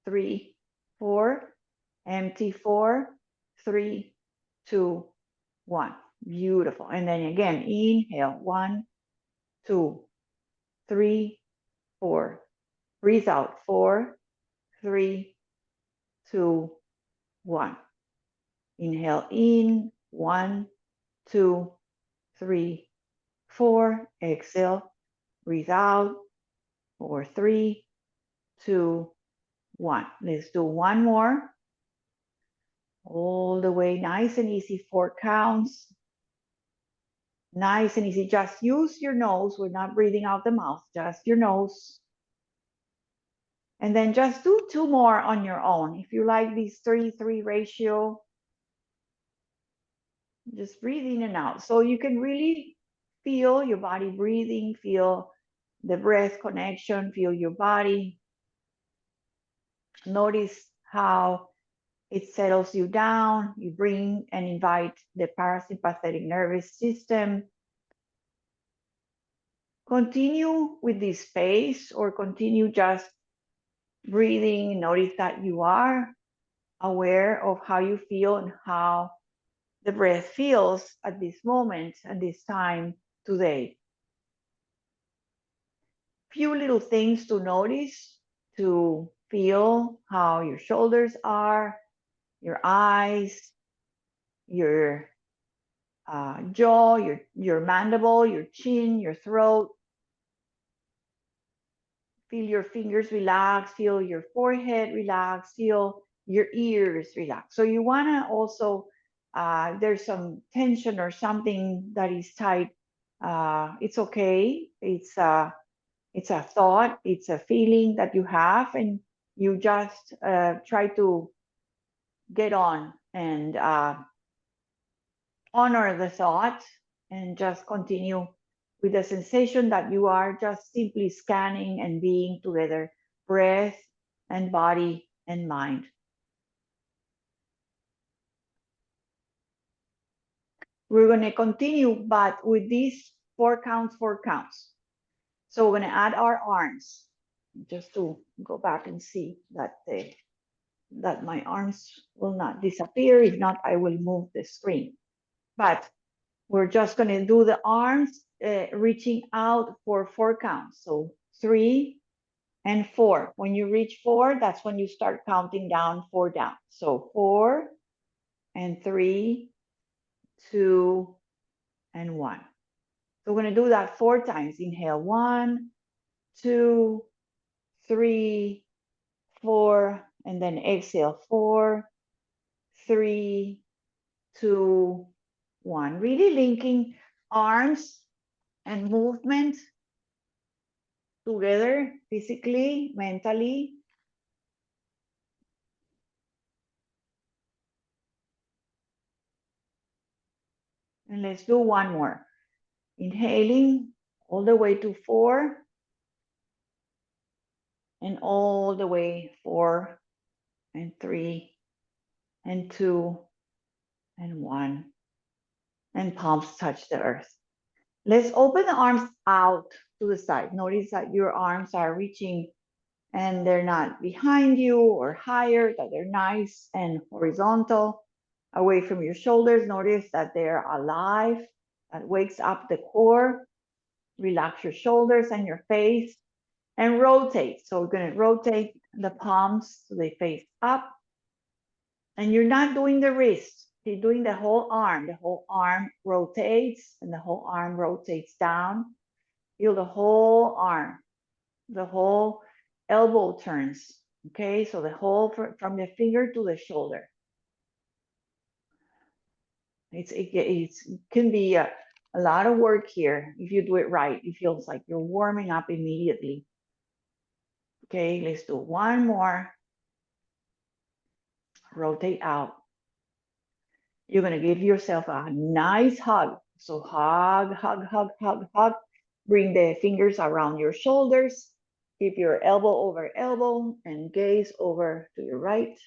3, 4. Empty 4, 3, 2, 1. Beautiful. And then again, inhale 1, 2, 3, 4. Breathe out 4, 3, 2, 1. Inhale in 1, 2, 3, 4. Exhale. Breathe out 4, 3, 2, 1. Let's do one more. All the way, nice and easy, 4 counts. Nice and easy. Just use your nose. We're not breathing out the mouth, just your nose. And then just do 2 more on your own. If you like this 3-3 ratio, just breathe in and out. So you can really feel your body breathing, feel the breath connection, feel your body. Notice how it settles you down. You bring and invite the parasympathetic nervous system. Continue with this pace or continue just breathing. Notice that you are aware of how you feel and how the breath feels at this moment, at this time today. Few little things to notice, to feel how your shoulders are, your eyes, your jaw, your mandible, your chin, your throat. Feel your fingers relax, feel your forehead relax, feel your ears relax. So you want to also, there's some tension or something that is tight. It's okay. It's a thought, it's a feeling that you have, and you just try to get on and honor the thought and just continue with the sensation that you are just simply scanning and being together, breath and body and mind. We're going to continue, but with these 4 counts, 4 counts. So we're going to add our arms, just to go back and see that that my arms will not disappear. If not, I will move the screen. But we're just going to do the arms reaching out for 4 counts. So 3 and 4. When you reach 4, that's when you start counting down 4 down. So 4 and 3, 2 and 1. So we're going to do that 4 times. Inhale 1, 2, 3, 4, and then exhale 4, 3, 2, 1. Really linking arms and movement together, physically, mentally. And let's do one more. Inhaling all the way to 4 and all the way 4 and 3 and 2 and 1, and palms touch the earth. Let's open the arms out to the side. Notice that your arms are reaching and they're not behind you or higher, that they're nice and horizontal away from your shoulders. Notice that they're alive. That wakes up the core. Relax your shoulders and your face and rotate. So we're going to rotate the palms so they face up. And you're not doing the wrist. You're doing the whole arm. The whole arm rotates and the whole arm rotates down. Feel the whole arm. The whole elbow turns. Okay, so the whole from the finger to the shoulder. It can be a lot of work here. If you do it right, it feels like you're warming up immediately. Okay, let's do one more. Rotate out. You're going to give yourself a nice hug. So hug, hug, hug, hug, hug. Bring the fingers around your shoulders. Keep your elbow over elbow and gaze over to your right.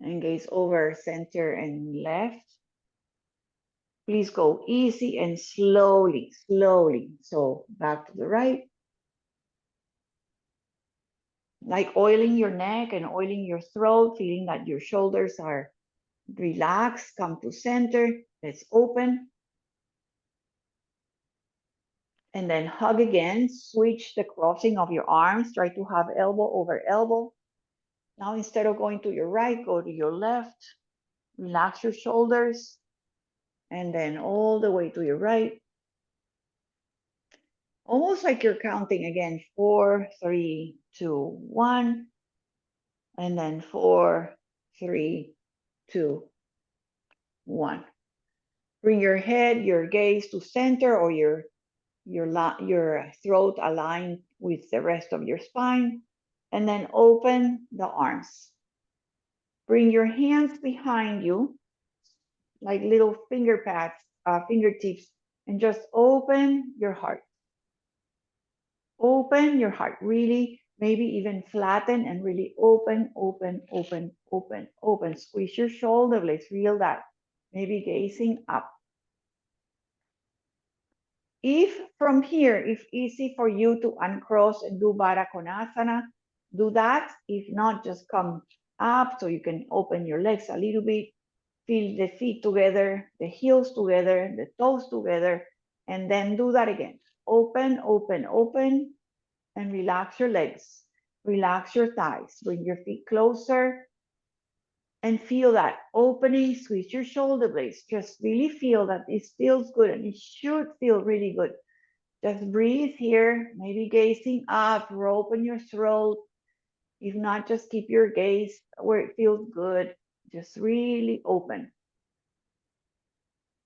And gaze over center and left. Please go easy and slowly, slowly. So back to the right. like oiling your neck and oiling your throat, feeling that your shoulders are relaxed. Come to center. Let's open. And then hug again. Switch the crossing of your arms. Try to have elbow over elbow. Now, instead of going to your right, go to your left. Relax your shoulders. And then all the way to your right. Almost like you're counting again. 4, 3, 2, 1. And then 4, 3, 2, 1. Bring your head, your gaze to center, or your throat aligned with the rest of your spine. And then open the arms. Bring your hands behind you, like little fingertips, and just open your heart. Open your heart, really, maybe even flatten and really open, open, open, open, open. Squeeze your shoulder blades, feel that. Maybe gazing up. If from here, if easy for you to uncross and do Baddha Konasana, do that. If not, just come up so you can open your legs a little bit. Feel the feet together, the heels together, the toes together, and then do that again. Open, open, open, and relax your legs. Relax your thighs. Bring your feet closer and feel that opening. Squeeze your shoulder blades. Just really feel that it feels good, and it should feel really good. Just breathe here, maybe gazing up, open your throat. If not, just keep your gaze where it feels good. Just really open.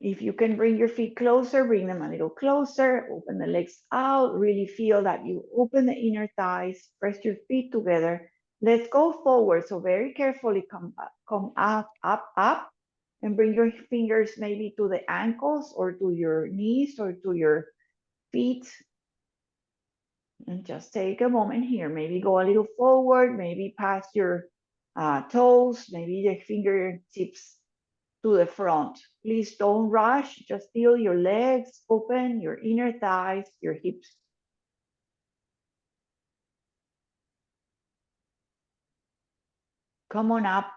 If you can bring your feet closer, bring them a little closer, open the legs out, really feel that you open the inner thighs, press your feet together. Let's go forward. So very carefully come up, up, up, and bring your fingers maybe to the ankles or to your knees or to your feet. And just take a moment here. Maybe go a little forward, maybe past your toes, maybe the fingertips to the front. Please don't rush. Just feel your legs open, your inner thighs, your hips. Come on up.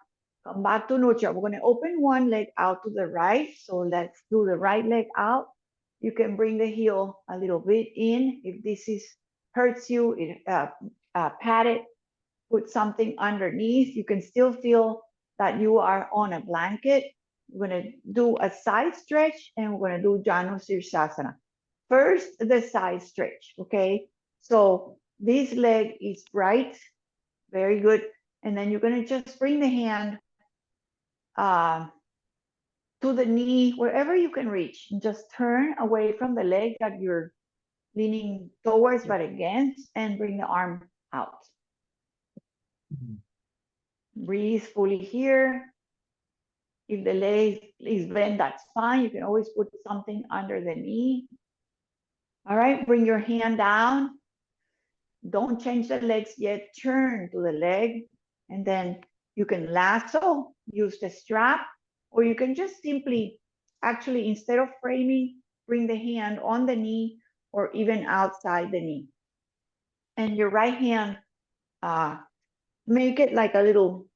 Come back to neutral. We're going to open one leg out to the right. So let's do the right leg out. You can bring the heel a little bit in. If this hurts you, pat it. Put something underneath. You can still feel that you are on a blanket. We're going to do a side stretch and we're going to do Janu Sirsasana. First, the side stretch, okay? So this leg is right, very good. And then you're going to just bring the hand to the knee, wherever you can reach. Just turn away from the leg that you're leaning towards but against, and bring the arm out. Breathe fully here. If the leg is bent, that's fine. You can always put something under the knee. All right, bring your hand down. Don't change the legs yet. Turn to the leg, and then you can lasso, use the strap, or you can just simply, actually, instead of framing, bring the hand on the knee or even outside the knee. And your right hand, make it like a little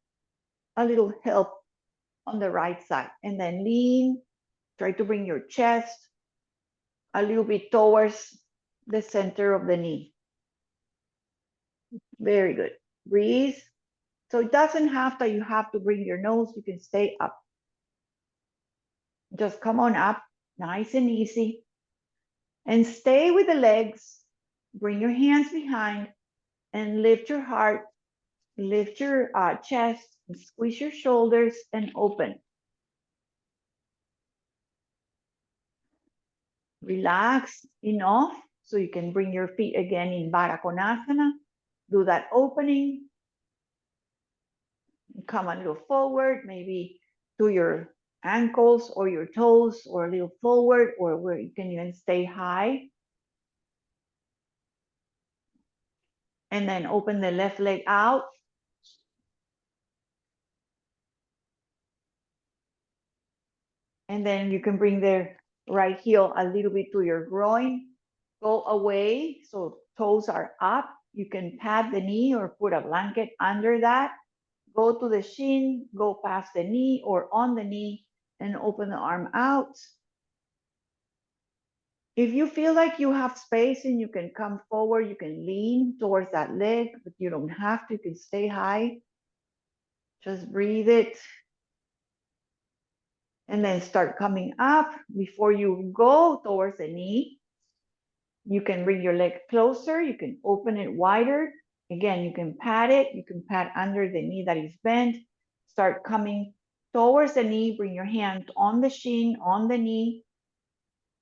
help on the right side, and then lean. Try to bring your chest a little bit towards the center of the knee. Very good. Breathe. So it doesn't have that you have to bring your nose. You can stay up. Just come on up, nice and easy. And stay with the legs. Bring your hands behind and lift your heart, lift your chest, and squeeze your shoulders and open. Relax enough so you can bring your feet again in Baddha Konasana. Do that opening. Come a little forward, maybe to your ankles or your toes, or a little forward, or where you can even stay high. And then open the left leg out. And then you can bring the right heel a little bit to your groin. Go away, so toes are up. You can pat the knee or put a blanket under that. Go to the shin, go past the knee or on the knee and open the arm out. If you feel like you have space and you can come forward, you can lean towards that leg, but you don't have to. You can stay high. Just breathe it. And then start coming up. Before you go towards the knee, you can bring your leg closer. You can open it wider. Again, you can pat it. You can pat under the knee that is bent. Start coming towards the knee. Bring your hand on the shin, on the knee,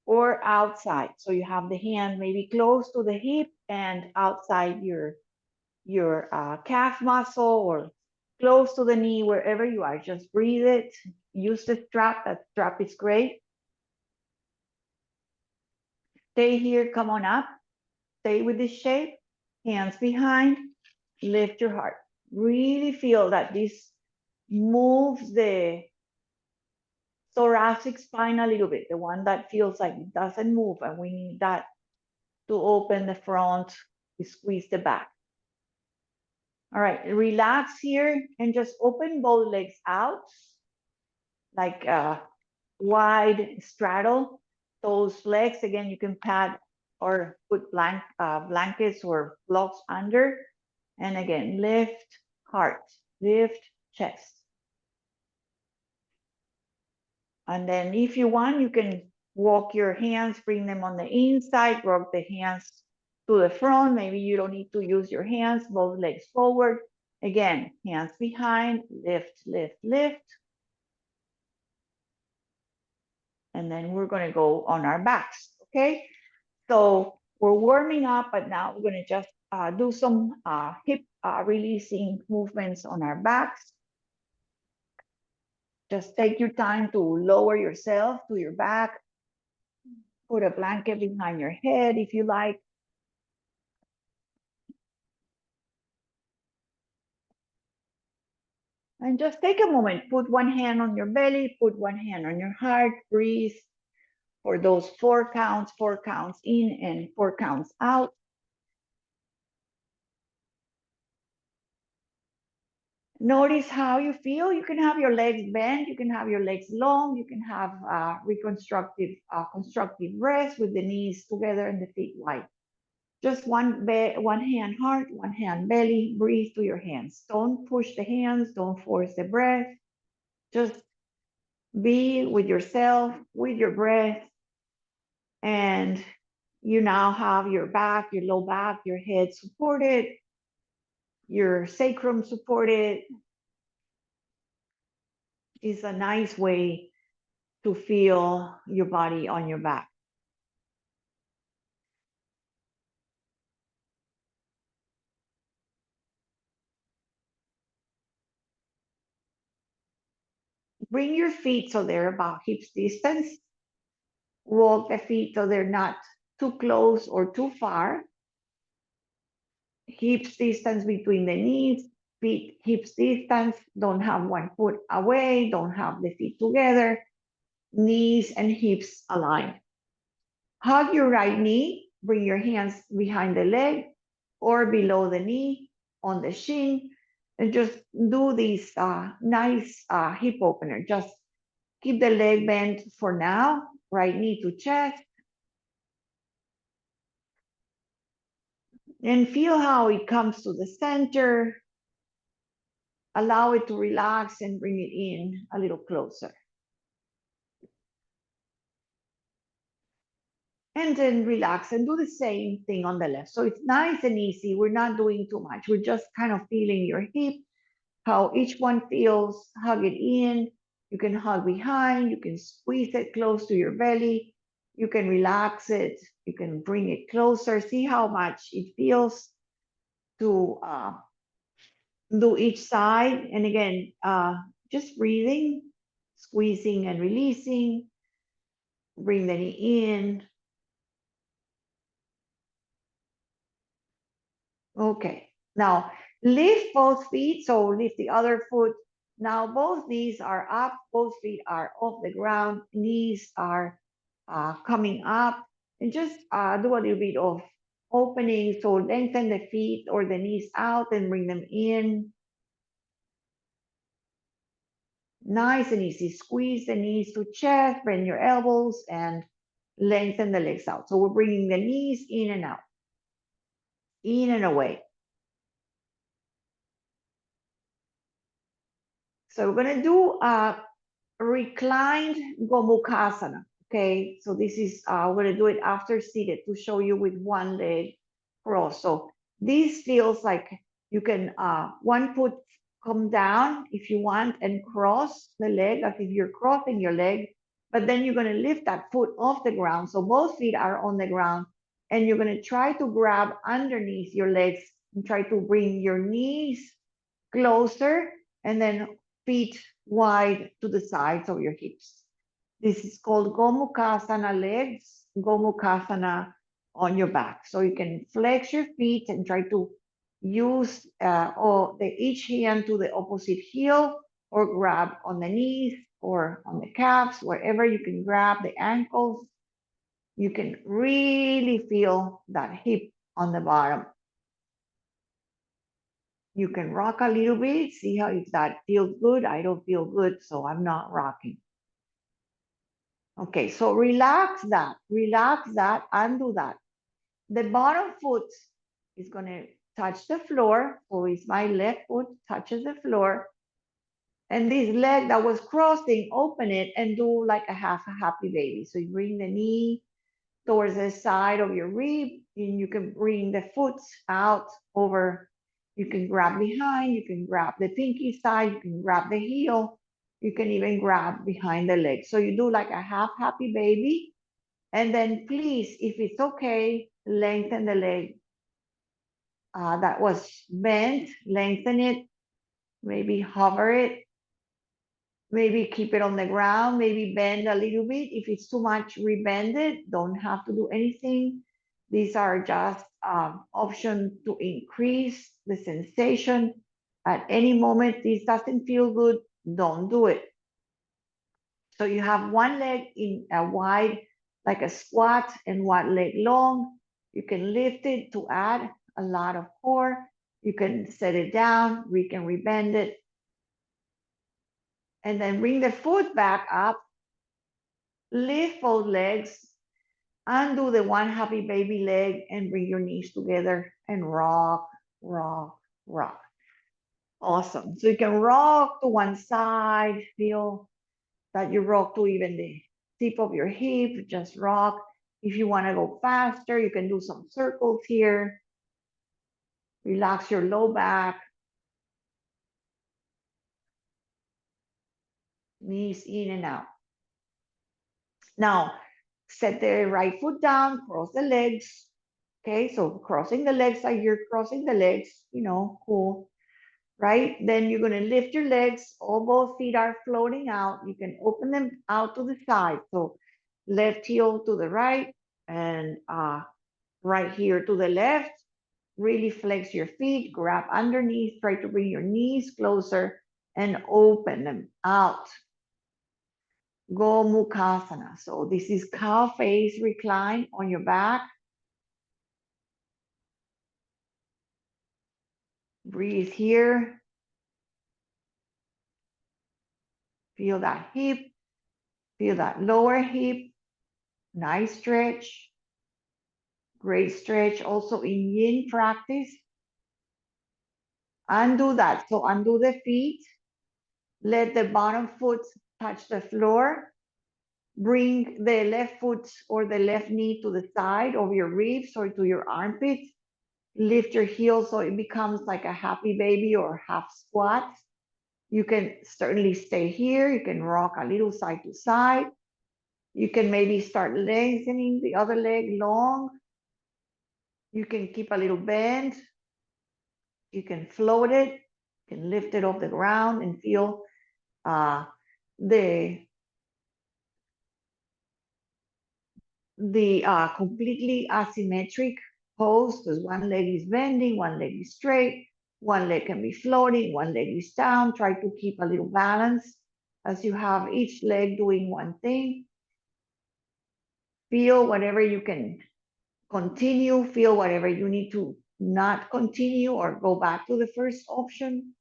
or outside. So you have the hand maybe close to the hip and outside your calf muscle or close to the knee, wherever you are. Just breathe it. Use the strap. That strap is great. Stay here. Come on up. Stay with this shape. Hands behind. Lift your heart. Really feel that this moves the thoracic spine a little bit, the one that feels like it doesn't move, and we need that to open the front, to squeeze the back. All right, relax here and just open both legs out like a wide straddle. Those legs, again, you can pad or put blankets or blocks under. And again, lift heart, lift chest. And then if you want, you can walk your hands, bring them on the inside, rock the hands to the front. Maybe you don't need to use your hands, both legs forward. Again, hands behind, lift, lift, lift. And then we're going to go on our backs, okay? So we're warming up, but now we're going to just do some hip releasing movements on our backs. Just take your time to lower yourself to your back. Put a blanket behind your head if you like. And just take a moment. Put one hand on your belly, put one hand on your heart. Breathe for those 4 counts in and 4 counts out. Notice how you feel. You can have your legs bent, you can have your legs long, you can have constructive rest with the knees together and the feet wide. Just one hand heart, one hand belly. Breathe through your hands. Don't push the hands, don't force the breath. Just be with yourself, with your breath. And you now have your back, your low back, your head supported, your sacrum supported. Is a nice way to feel your body on your back. Bring your feet so they're about hips distance. Walk the feet so they're not too close or too far. Hips distance between the knees, feet hips distance. Don't have one foot away, don't have the feet together. Knees and hips aligned. Hug your right knee, bring your hands behind the leg or below the knee on the shin, and just do this nice hip opener. Just keep the leg bent for now, right knee to chest. And feel how it comes to the center. Allow it to relax and bring it in a little closer. And then relax and do the same thing on the left. So it's nice and easy. We're not doing too much. We're just kind of feeling your hip, how each one feels. Hug it in. You can hug behind. You can squeeze it close to your belly. You can relax it. You can bring it closer. See how much it feels to do each side. And again, just breathing, squeezing and releasing. Bring the knee in. Okay, now lift both feet, so lift the other foot. Now both knees are up, both feet are off the ground, knees are coming up, and just do a little bit of opening. So lengthen the feet or the knees out and bring them in. Nice and easy. Squeeze the knees to chest, bend your elbows, and lengthen the legs out. So we're bringing the knees in and out, in and away. So we're going to do reclined Gomukhasana. Okay, so this is, we're going to do it after seated to show you with one leg crossed. So this feels like you can, one foot come down if you want and cross the leg, like if you're crossing your leg, but then you're going to lift that foot off the ground. So both feet are on the ground and you're going to try to grab underneath your legs and try to bring your knees closer and then feet wide to the sides of your hips. This is called Gomukhasana legs, Gomukhasana on your back. So you can flex your feet and try to use each hand to the opposite heel or grab on the knees or on the calves, wherever you can grab the ankles. You can really feel that hip on the bottom. You can rock a little bit, see how if that feels good. I don't feel good, so I'm not rocking. Okay, so relax that, undo that. The bottom foot is gonna touch the floor, so it's my left foot touches the floor. And this leg that was crossing, open it and do like a half a happy baby. So you bring the knee towards the side of your rib, and you can bring the foot out over. You can grab behind, you can grab the pinky side, you can grab the heel, you can even grab behind the leg. So you do like a half happy baby. And then please, if it's okay, lengthen the leg that was bent, lengthen it, maybe hover it, maybe keep it on the ground, maybe bend a little bit. If it's too much, rebend it, don't have to do anything. These are just options to increase the sensation. At any moment, this doesn't feel good, don't do it. So you have one leg in a wide, like a squat, and one leg long. You can lift it to add a lot of core. You can set it down, we can rebend it. And then bring the foot back up, lift both legs, undo the one happy baby leg, and bring your knees together and rock, rock, rock. Awesome. So you can rock to one side, feel that you rock to even the tip of your hip, just rock. If you want to go faster, you can do some circles here. Relax your low back. Knees in and out. Now, set the right foot down, cross the legs. Okay, so crossing the legs like you're crossing the legs, you know, cool. Right? Then you're going to lift your legs. All both feet are floating out. You can open them out to the side. So left heel to the right and right here to the left. Really flex your feet, grab underneath, try to bring your knees closer and open them out. Gomukhasana. So this is cow face recline on your back. Breathe here. Feel that hip. Feel that lower hip. Nice stretch. Great stretch also in yin practice. Undo that. So undo the feet. Let the bottom foot touch the floor. Bring the left foot or the left knee to the side of your ribs or to your armpit. Lift your heels so it becomes like a happy baby or half squat. You can certainly stay here. You can rock a little side to side. You can maybe start lengthening the other leg long. You can keep a little bend. You can float it. You can lift it off the ground and feel the completely asymmetric pose, because one leg is bending, one leg is straight, one leg can be floating, one leg is down. Try to keep a little balance as you have each leg doing one thing. Feel whatever you can continue, feel whatever you need to not continue or go back to the first option.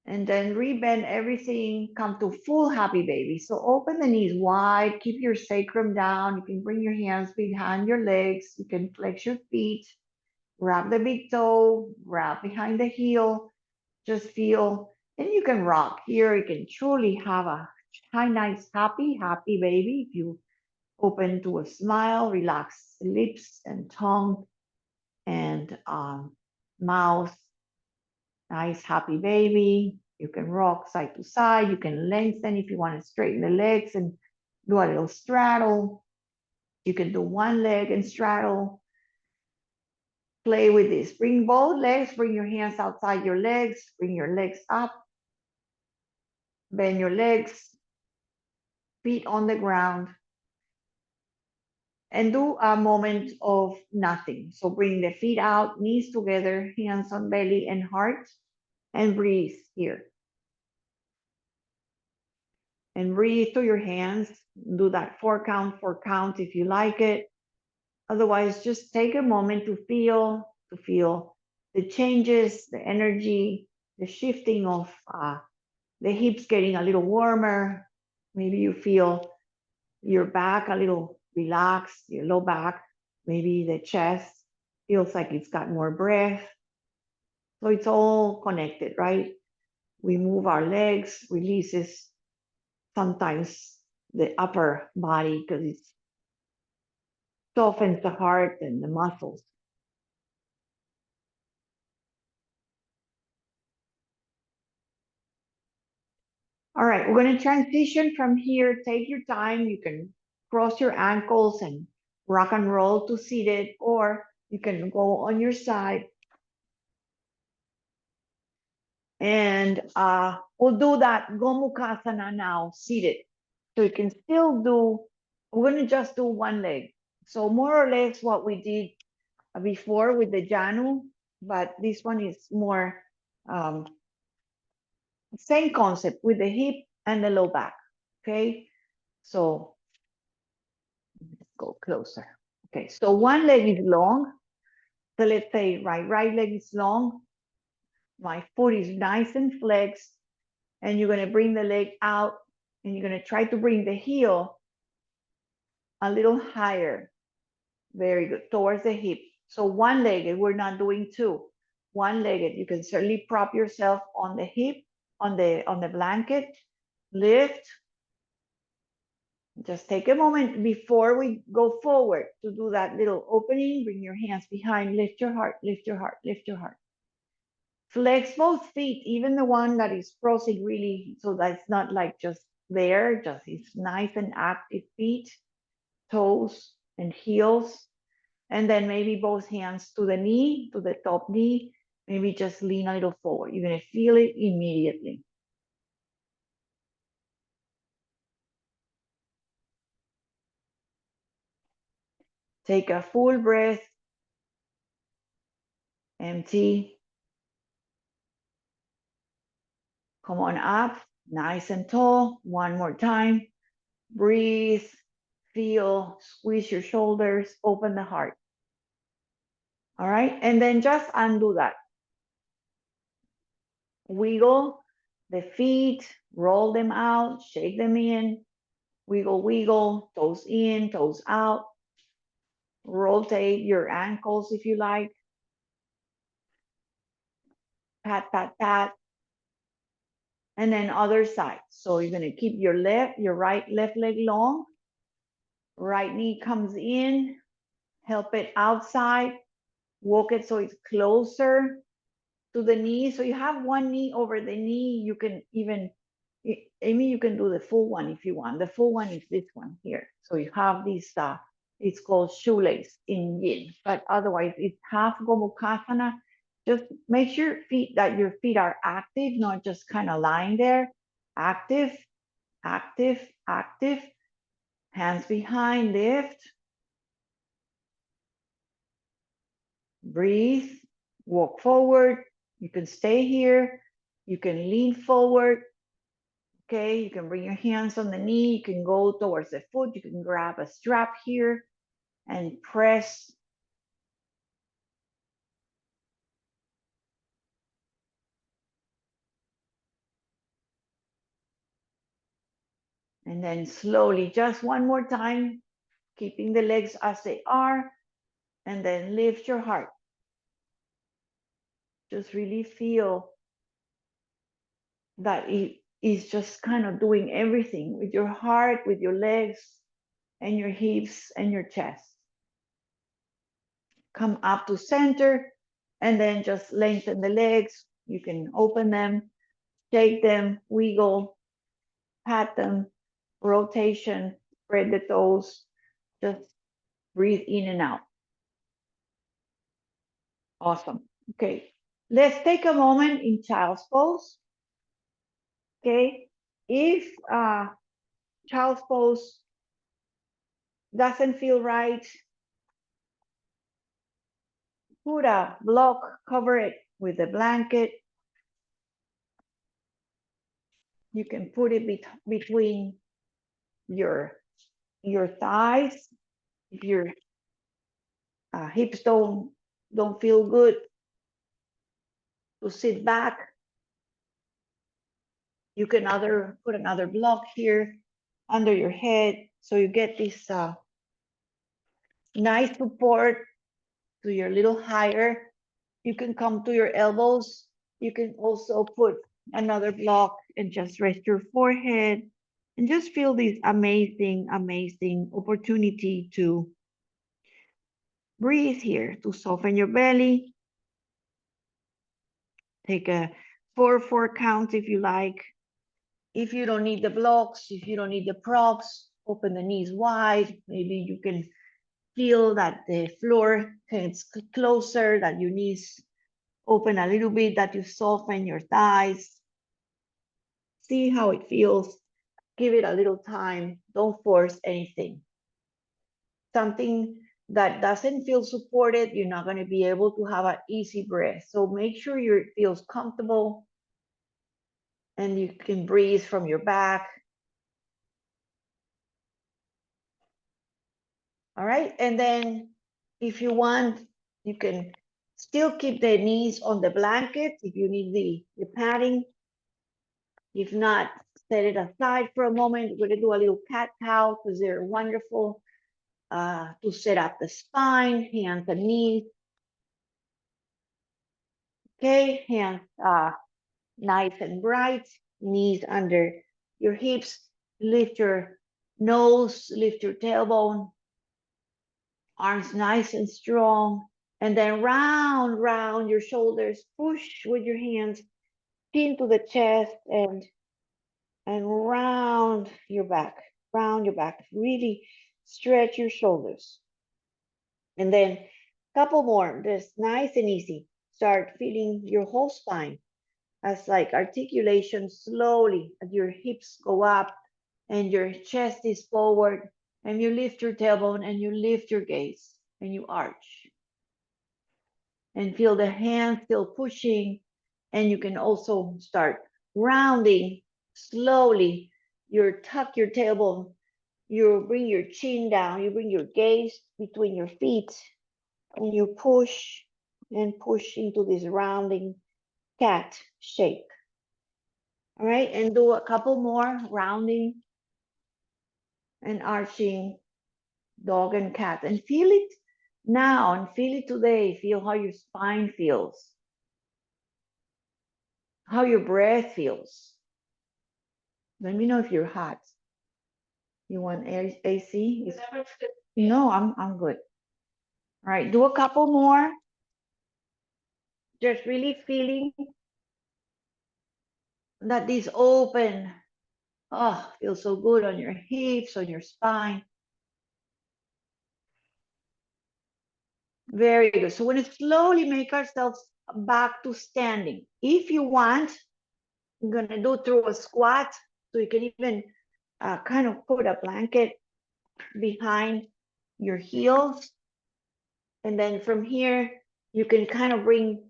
And then rebend everything, come to full happy baby. So open the knees wide, keep your sacrum down. You can bring your hands behind your legs. You can flex your feet, grab the big toe, grab behind the heel. Just feel, and you can rock here. You can truly have a nice, happy baby. If you open to a smile, relax lips and tongue and mouth. Nice, happy baby. You can rock side to side. You can lengthen if you want to straighten the legs and do a little straddle. You can do one leg and straddle. Play with this. Bring both legs. Bring your hands outside your legs. Bring your legs up. Bend your legs. Feet on the ground. And do a moment of nothing. So bring the feet out, knees together, hands on belly and heart, and breathe here. And breathe through your hands. Do that 4 count if you like it. Otherwise, just take a moment to feel the changes, the energy, the shifting of the hips getting a little warmer. Maybe you feel your back a little relaxed, your low back, maybe the chest feels like it's got more breath. So it's all connected, right? We move our legs, releases sometimes the upper body because it softens the heart and the muscles. All right, we're going to transition from here. Take your time. You can cross your ankles and rock and roll to seated, or you can go on your side. And we'll do that Gomukhasana now, seated. So you can still do, we're going to just do one leg. So more or less what we did before with the Janu, but this one is more same concept with the hip and the low back. Okay, so let's go closer. Okay, so one leg is long. So let's say right leg is long. My foot is nice and flexed, and you're going to bring the leg out, and you're going to try to bring the heel a little higher. Very good, towards the hip. So one-legged, we're not doing two. One-legged, you can certainly prop yourself on the hip, on the blanket, lift. Just take a moment before we go forward to do that little opening. Bring your hands behind, lift your heart, lift your heart, lift your heart. Flex both feet, even the one that is crossing really, so that's not like just there, just it's nice and active feet, toes and heels. And then maybe both hands to the knee, to the top knee, maybe just lean a little forward. You're gonna feel it immediately. Take a full breath, empty. Come on up, nice and tall. One more time. Breathe, feel, squeeze your shoulders, open the heart. All right, and then just undo that. Wiggle the feet, roll them out, shake them in, wiggle, wiggle, toes in, toes out. Rotate your ankles if you like. Pat, pat, pat. And then other side. So you're gonna keep your left leg long. Right knee comes in, help it outside, walk it so it's closer to the knee. So you have one knee over the knee. You can even, Amy, you can do the full one if you want. The full one is this one here. So you have this, it's called shoelace in yin, but otherwise it's half Gomukhasana. Just make sure your feet are active, not just kind of lying there. Active, active, active. Hands behind, lift. Breathe, walk forward. You can stay here. You can lean forward. Okay, you can bring your hands on the knee. You can go towards the foot. You can grab a strap here. and press. And then slowly, just one more time, keeping the legs as they are, and then lift your heart. Just really feel that it is just kind of doing everything with your heart, with your legs, and your hips and your chest. Come up to center, and then just lengthen the legs. You can open them, shake them, wiggle, pat them, rotation, spread the toes, just breathe in and out. Awesome. Okay, let's take a moment in child's pose. Okay, if child's pose doesn't feel right, put a block, cover it with a blanket. You can put it between your thighs. If your hips don't feel good to sit back, you can put another block here under your head, so you get this nice support to your little higher. You can come to your elbows. You can also put another block and just rest your forehead and just feel this amazing, amazing opportunity to breathe here, to soften your belly. Take a 4-4 count if you like. If you don't need the blocks, if you don't need the props, open the knees wide. Maybe you can feel that the floor gets closer, that your knees open a little bit, that you soften your thighs. See how it feels. Give it a little time. Don't force anything. Something that doesn't feel supported, you're not going to be able to have an easy breath. So make sure it feels comfortable and you can breathe from your back. All right, and then if you want, you can still keep the knees on the blanket if you need the padding. If not, set it aside for a moment. We're gonna do a little cat-cow because they're wonderful to set up the spine, hands and knees. Okay, hands nice and bright, knees under your hips. Lift your nose, lift your tailbone, arms nice and strong, and then round your shoulders. Push with your hands into the chest and round your back. Really stretch your shoulders. And then a couple more, just nice and easy. Start feeling your whole spine as like articulation slowly as your hips go up and your chest is forward, and you lift your tailbone and you lift your gaze and you arch. And feel the hands still pushing, and you can also start rounding slowly. You tuck your tailbone, you bring your chin down, you bring your gaze between your feet, and you push and push into this rounding cat shape. All right, and do a couple more rounding and arching, dog and cat, and feel it now and feel it today. Feel how your spine feels, how your breath feels. Let me know if you're hot. You want AC? No, I'm good. All right, do a couple more. Just really feeling that this open, oh, feels so good on your hips, on your spine. Very good. So we're going to slowly make ourselves back to standing. If you want, I'm going to do through a squat. So you can even kind of put a blanket behind your heels. And then from here, you can kind of bring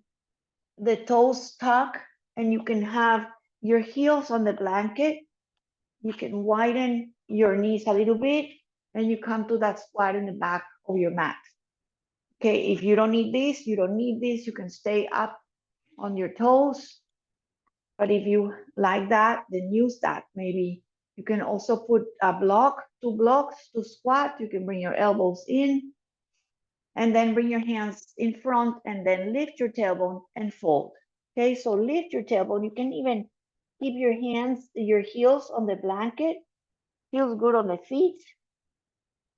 the toes tuck, and you can have your heels on the blanket. You can widen your knees a little bit, and you come to that squat in the back of your mat. Okay, if you don't need this, you don't need this. You can stay up on your toes. But if you like that, then use that. Maybe you can also put a block, 2 blocks to squat. You can bring your elbows in and then bring your hands in front and then lift your tailbone and fold. Okay, so lift your tailbone. You can even keep your hands, your heels on the blanket. Feels good on the feet.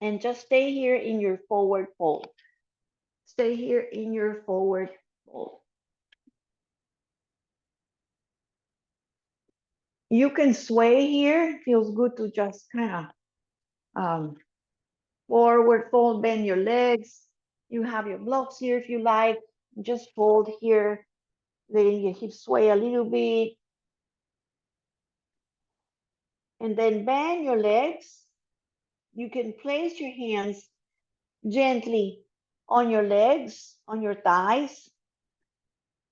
And just stay here in your forward fold. Stay here in your forward fold. You can sway here. Feels good to just kind of forward fold, bend your legs. You have your blocks here if you like. Just fold here, letting your hips sway a little bit. And then bend your legs. You can place your hands gently on your legs, on your thighs.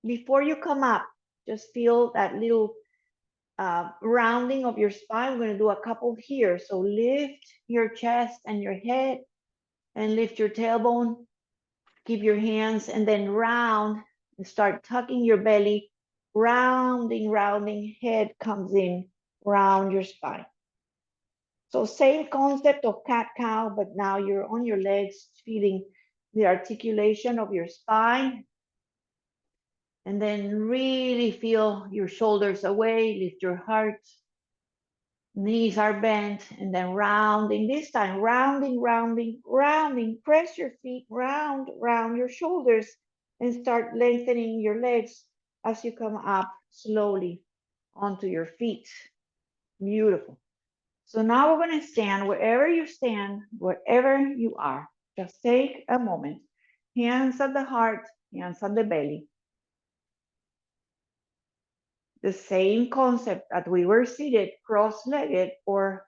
Before you come up, just feel that little rounding of your spine. We're going to do a couple here. So lift your chest and your head and lift your tailbone. Keep your hands and then round and start tucking your belly. Rounding, head comes in, round your spine. So same concept of cat-cow, but now you're on your legs, feeling the articulation of your spine. And then really feel your shoulders away, lift your heart. Knees are bent, and then rounding, this time rounding. Press your feet, round your shoulders, and start lengthening your legs as you come up slowly onto your feet. Beautiful. So now we're going to stand wherever you stand, wherever you are. Just take a moment. Hands at the heart, hands on the belly. The same concept that we were seated cross-legged, or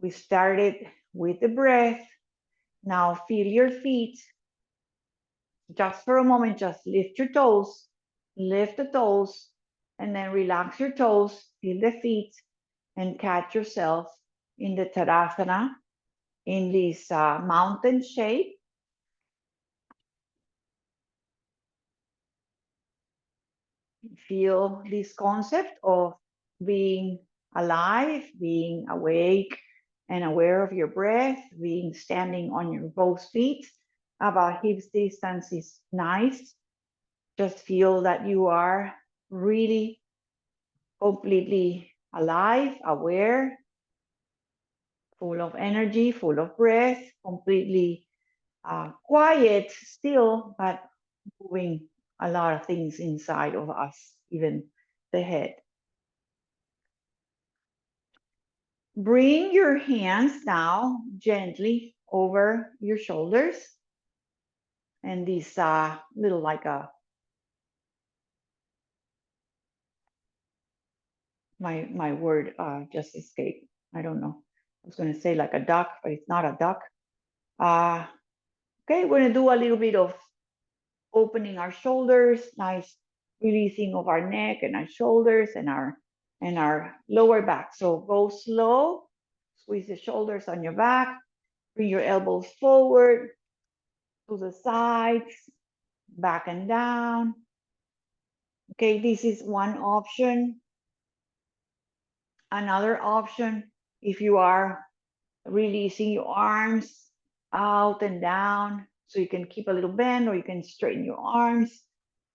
we started with the breath. Now feel your feet. Just for a moment, just lift your toes, lift the toes, and then relax your toes, feel the feet, and catch yourself in the Tadasana, in this mountain shape. Feel this concept of being alive, being awake and aware of your breath, being standing on your both feet. About hips distance is nice. Just feel that you are really completely alive, aware, full of energy, full of breath, completely quiet still, but moving a lot of things inside of us, even the head. Bring your hands now gently over your shoulders. And this little like a, my word just escaped. I don't know. I was going to say like a duck, but it's not a duck. Okay, we're going to do a little bit of opening our shoulders, nice releasing of our neck and our shoulders and our lower back. So go slow, squeeze the shoulders on your back, bring your elbows forward to the sides, back and down. Okay, this is one option. Another option, if you are releasing your arms out and down, so you can keep a little bend, or you can straighten your arms.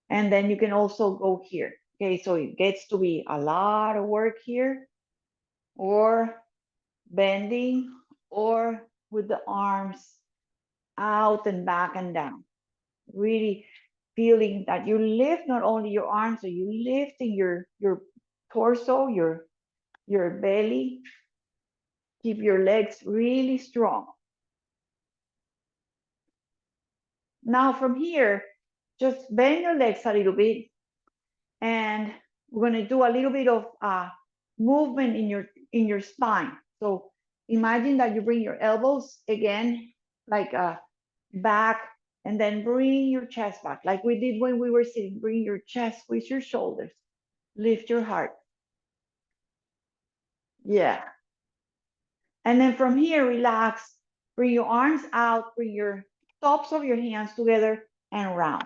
And then you can also go here. Okay, so it gets to be a lot of work here, or bending, or with the arms out and back and down. Really feeling that you lift not only your arms, so you lifting your torso, your belly. Keep your legs really strong. Now from here, just bend your legs a little bit, and we're going to do a little bit of movement in your spine. So imagine that you bring your elbows again, like back, and then bring your chest back, like we did when we were sitting. Bring your chest with your shoulders, lift your heart. Yeah. And then from here, relax. Bring your arms out, bring your tops of your hands together and round.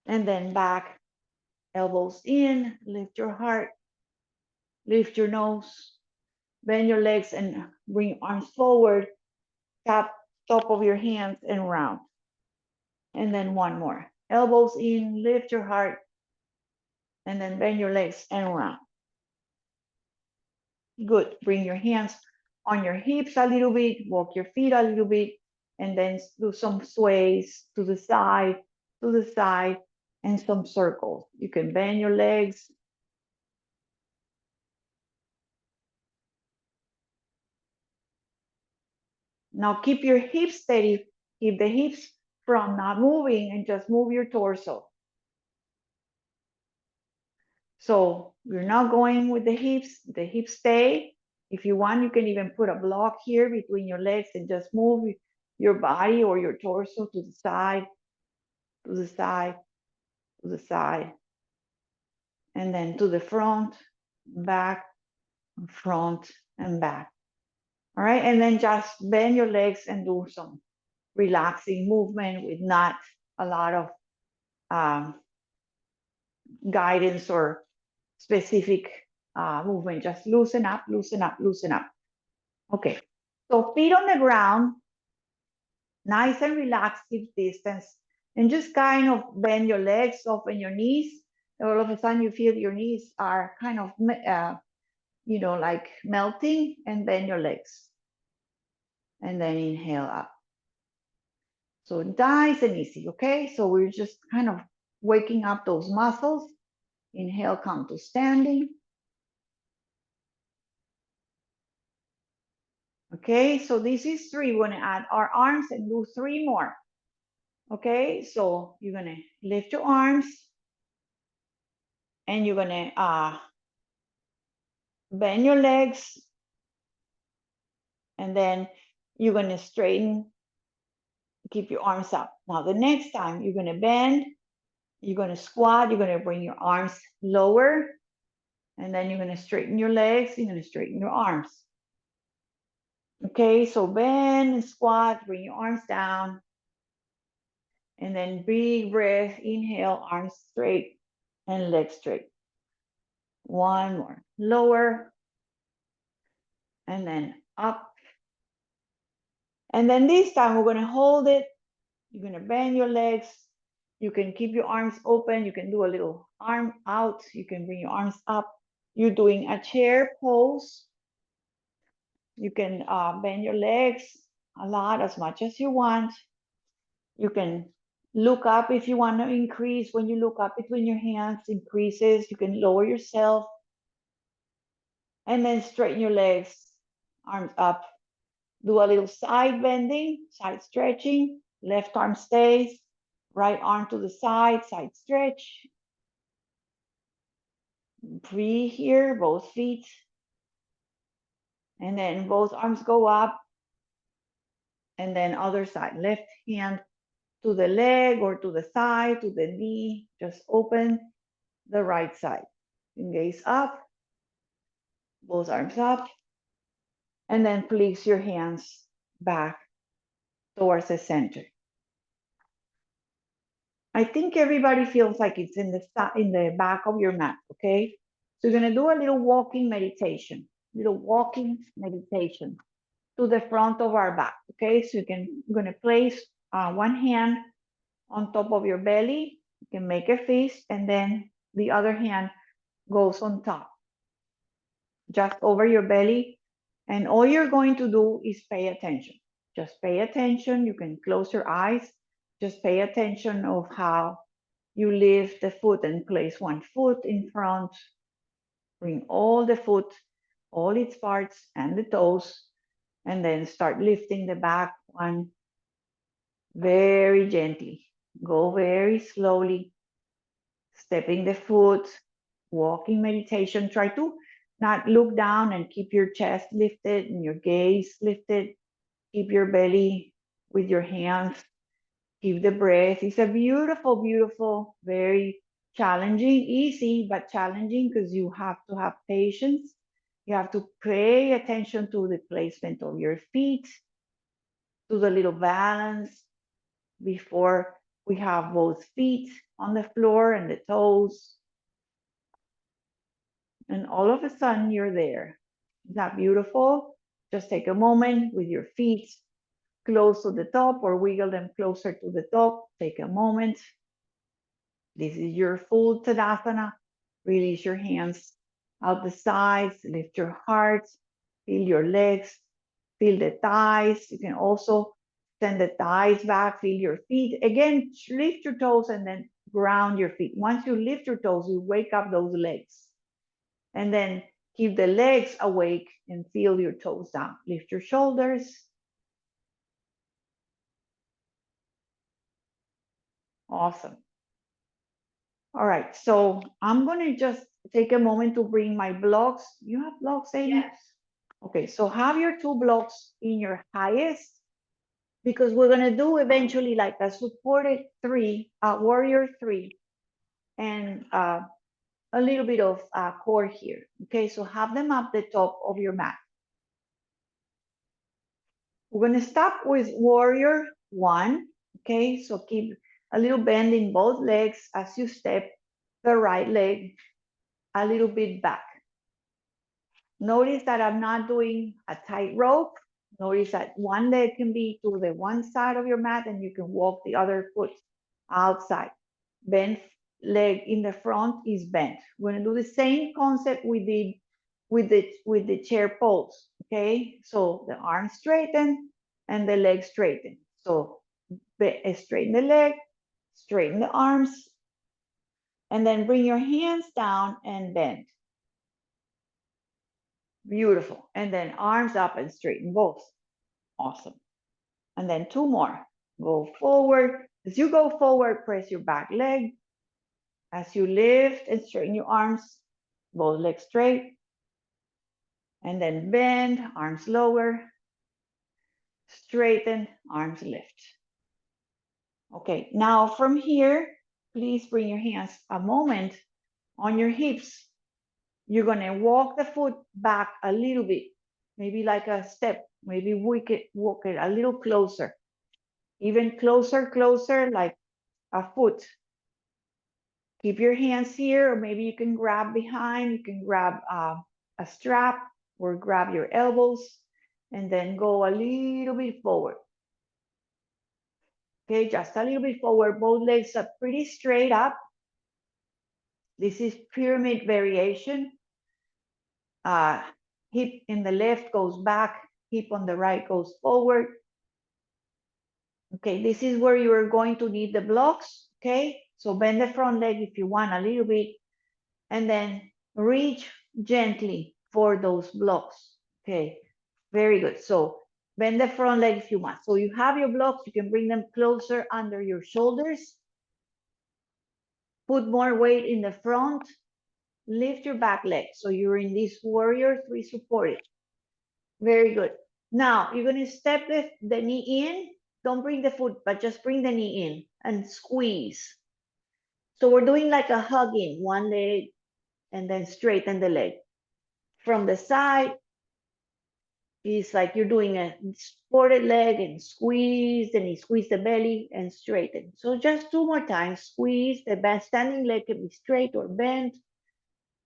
And then back, elbows in, lift your heart, lift your nose, bend your legs and bring arms forward, tap top of your hands and round. And then one more. Elbows in, lift your heart, and then bend your legs and round. Good. Bring your hands on your hips a little bit, walk your feet a little bit, and then do some sways to the side, and some circles. You can bend your legs. Now keep your hips steady. Keep the hips from not moving and just move your torso. So you're not going with the hips stay. If you want, you can even put a block here between your legs and just move your body or your torso to the side, to the side, to the side, and then to the front, back, front, and back. All right, and then just bend your legs and do some relaxing movement with not a lot of guidance or specific movement. Just loosen up, loosen up, loosen up. Okay, so feet on the ground, nice and relaxed, keep distance, and just kind of bend your legs, open your knees. All of a sudden you feel your knees are kind of, like melting, and bend your legs. And then inhale up. So nice and easy, okay? So we're just kind of waking up those muscles. Inhale, come to standing. Okay, so this is 3. We're gonna add our arms and do 3 more. Okay, so you're gonna lift your arms and you're gonna bend your legs, and then you're gonna straighten, keep your arms up. Now the next time you're gonna bend, you're gonna squat, you're gonna bring your arms lower, and then you're gonna straighten your legs, you're gonna straighten your arms. Okay, so bend and squat, bring your arms down, and then big breath, inhale, arms straight and legs straight. One more, lower, and then up. And then this time we're gonna hold it. You're gonna bend your legs. You can keep your arms open. You can do a little arm out. You can bring your arms up. You're doing a chair pose. You can bend your legs a lot, as much as you want. You can look up if you want to increase. When you look up between your hands, increases. You can lower yourself. And then straighten your legs, arms up. Do a little side bending, side stretching. Left arm stays. Right arm to the side stretch. Breathe here, both feet. And then both arms go up. And then other side, left hand to the leg or to the thigh, to the knee. Just open the right side. Gaze up, both arms up. And then place your hands back towards the center. I think everybody feels like it's in the back of your mat, okay? So you're gonna do a little walking meditation to the front of our back, okay? So you're gonna place one hand on top of your belly. You can make a fist, and then the other hand goes on top, just over your belly. And all you're going to do is pay attention. Just pay attention. You can close your eyes. Just pay attention of how you lift the foot and place one foot in front. Bring all the foot, all its parts and the toes, and then start lifting the back one very gently. Go very slowly, stepping the foot, walking meditation. Try to not look down and keep your chest lifted and your gaze lifted. Keep your belly with your hands. Keep the breath. It's a beautiful, beautiful, very challenging, easy, but challenging, because you have to have patience. You have to pay attention to the placement of your feet. Do the little balance before we have both feet on the floor and the toes. And all of a sudden you're there. Is that beautiful? Just take a moment with your feet close to the top or wiggle them closer to the top. Take a moment. This is your full Tadasana. Release your hands out the sides, lift your heart, feel your legs, feel the thighs. You can also send the thighs back, feel your feet. Again, lift your toes and then ground your feet. Once you lift your toes, you wake up those legs. And then keep the legs awake and feel your toes down. Lift your shoulders. Awesome. All right, so I'm gonna just take a moment to bring my blocks. You have blocks, Amy? Yes. Okay, so have your 2 blocks in your highest because we're gonna do eventually like a supported 3, warrior 3, and a little bit of core here. Okay, so have them up the top of your mat. We're gonna start with warrior 1. Okay, so keep a little bend in both legs as you step the right leg a little bit back. Notice that I'm not doing a tight rope. Notice that one leg can be to the one side of your mat and you can walk the other foot outside. Bent leg in the front is bent. We're gonna do the same concept we did with the chair pose. Okay, so the arms straighten and the leg straighten. So straighten the leg, straighten the arms, and then bring your hands down and bend. Beautiful. And then arms up and straighten both. Awesome. And then 2 more. Go forward. As you go forward, press your back leg. As you lift and straighten your arms, both legs straight. And then bend, arms lower. Straighten, arms lift. Okay, now from here, please bring your hands a moment on your hips. You're gonna walk the foot back a little bit, maybe like a step, maybe walk it a little closer, even closer, like a foot. Keep your hands here, or maybe you can grab behind, you can grab a strap or grab your elbows and then go a little bit forward. Okay, just a little bit forward, both legs are pretty straight up. This is pyramid variation. Hip in the left goes back, hip on the right goes forward. Okay, this is where you are going to need the blocks. Okay, so bend the front leg if you want a little bit, and then reach gently for those blocks. Okay, very good. So bend the front leg if you want. So you have your blocks, you can bring them closer under your shoulders. Put more weight in the front. Lift your back leg. So you're in this warrior 3 supported. Very good. Now you're going to step the knee in. Don't bring the foot, but just bring the knee in and squeeze. So we're doing like a hugging, one leg and then straighten the leg. From the side, it's like you're doing a supported leg and squeeze, then you squeeze the belly and straighten. So just 2 more times, squeeze, the standing leg can be straight or bent.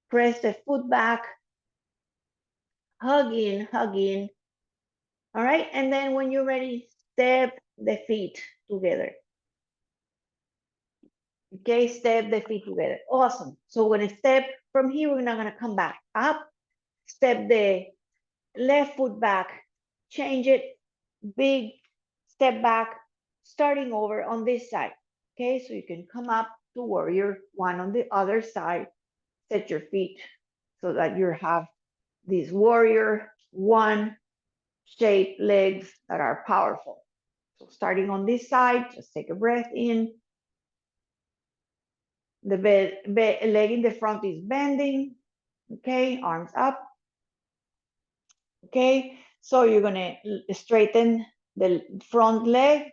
Press the foot back, hug in. All right, and then when you're ready, step the feet together. Okay, step the feet together. Awesome. So we're gonna step from here, we're not gonna come back up, step the left foot back, change it, big step back, starting over on this side. Okay, so you can come up to warrior 1 on the other side, set your feet so that you have this warrior 1 shaped legs that are powerful. So starting on this side, just take a breath in. The leg in the front is bending. Okay, arms up. Okay, so you're gonna straighten the front leg.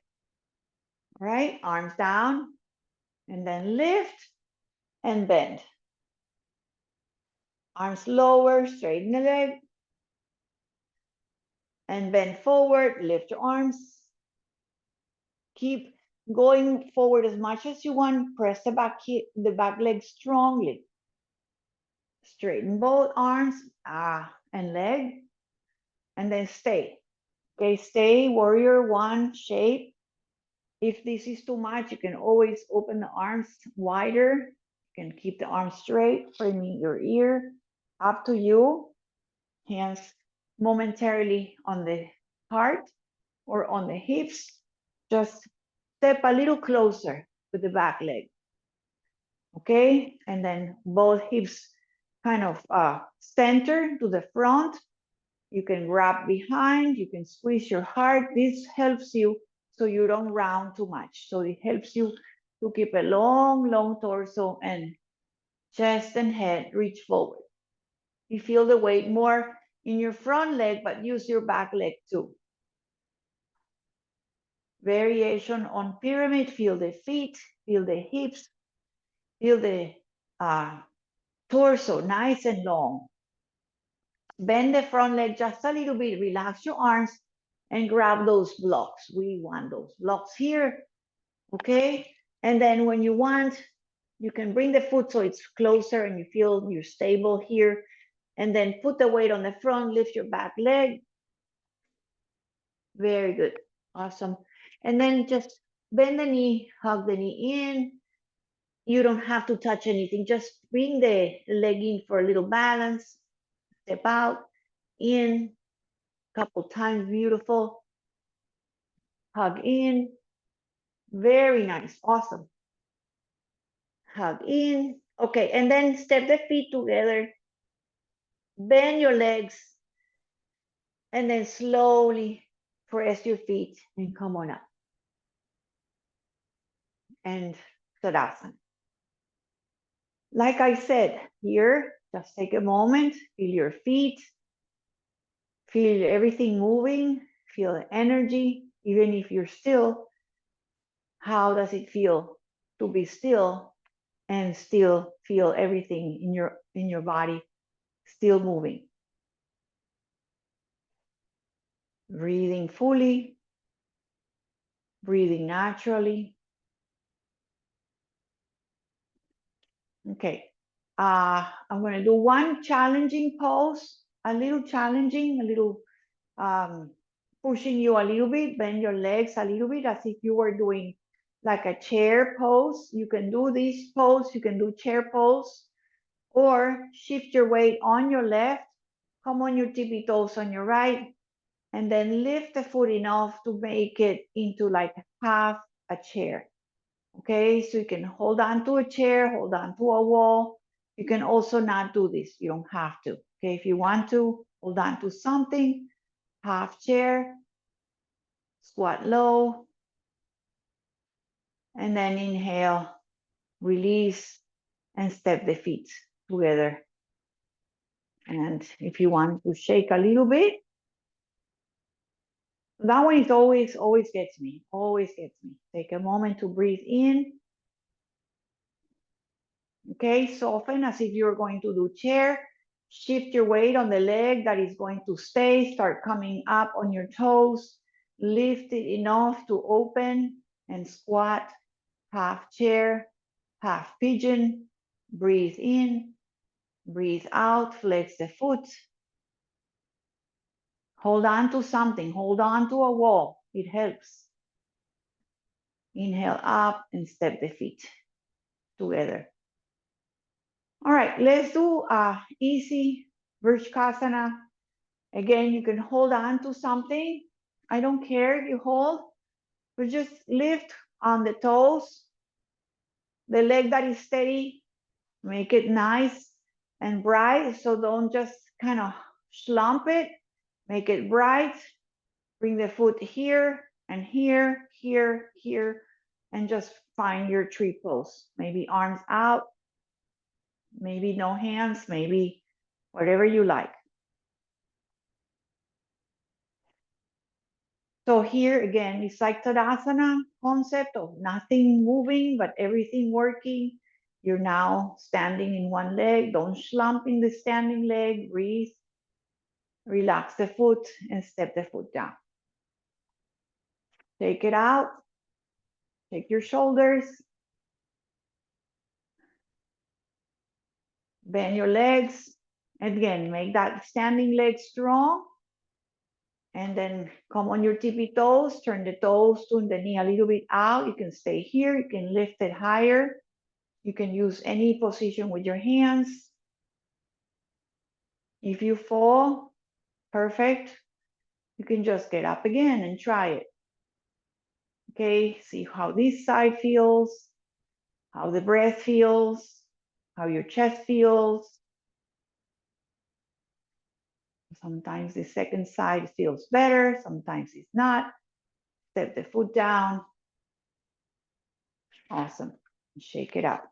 All right, arms down, and then lift and bend. Arms lower, straighten the leg, and bend forward, lift your arms, Keep going forward as much as you want. Press the back leg strongly. Straighten both arms and leg, and then stay. Okay, stay warrior one shape. If this is too much, you can always open the arms wider. You can keep the arms straight, framing your ear. Up to you. Hands momentarily on the heart or on the hips. Just step a little closer with the back leg. Okay, and then both hips kind of center to the front. You can grab behind, you can squeeze your heart. This helps you so you don't round too much. So it helps you to keep a long, long torso and chest and head reach forward. You feel the weight more in your front leg, but use your back leg too. Variation on pyramid, feel the feet, feel the hips, feel the torso nice and long. Bend the front leg just a little bit, relax your arms and grab those blocks. We want those blocks here, okay? And then when you want, you can bring the foot so it's closer and you feel you're stable here. And then put the weight on the front, lift your back leg. Very good, awesome. And then just bend the knee, hug the knee in. You don't have to touch anything, just bring the leg in for a little balance. Step out, in, couple times, beautiful. Hug in, very nice, awesome. Hug in, okay, and then step the feet together, bend your legs, and then slowly press your feet and come on up. And Tadasana. Like I said, here, just take a moment, feel your feet, feel everything moving, feel the energy, even if you're still. How does it feel to be still and still feel everything in your body still moving? Breathing fully, breathing naturally. Okay, I'm going to do one challenging pose, a little challenging, a little pushing you a little bit, bend your legs a little bit as if you were doing like a chair pose. You can do this pose, you can do chair pose, or shift your weight on your left, come on your tippy toes on your right, and then lift the foot enough to make it into like half a chair. Okay, so you can hold on to a chair, hold on to a wall. You can also not do this. You don't have to. Okay, if you want to, hold on to something, half chair, squat low, and then inhale, release, and step the feet together. And if you want to shake a little bit, that one is always gets me, always gets me. Take a moment to breathe in. Okay, soften as if you're going to do chair. Shift your weight on the leg that is going to stay. Start coming up on your toes. Lift it enough to open and squat. Half chair, half pigeon. Breathe in, breathe out, flex the foot. Hold on to something, hold on to a wall. It helps. Inhale up and step the feet together. All right, let's do easy Vrishkasana. Again, you can hold on to something. I don't care if you hold, but just lift on the toes. The leg that is steady, make it nice and bright. So don't just kind of slump it. Make it bright. Bring the foot here and here, here, here, and just find your tree pose. Maybe arms out, maybe no hands, maybe whatever you like. So here again, it's like Tadasana concept of nothing moving, but everything working. You're now standing in one leg. Don't slump in the standing leg. Breathe. Relax the foot and step the foot down. Take it out. Take your shoulders. Bend your legs. Again, make that standing leg strong. And then come on your tippy toes. Turn the toes, turn the knee a little bit out. You can stay here. You can lift it higher. You can use any position with your hands. If you fall, perfect. You can just get up again and try it. Okay, see how this side feels, how the breath feels, how your chest feels. Sometimes the second side feels better, sometimes it's not. Step the foot down. Awesome. Shake it out.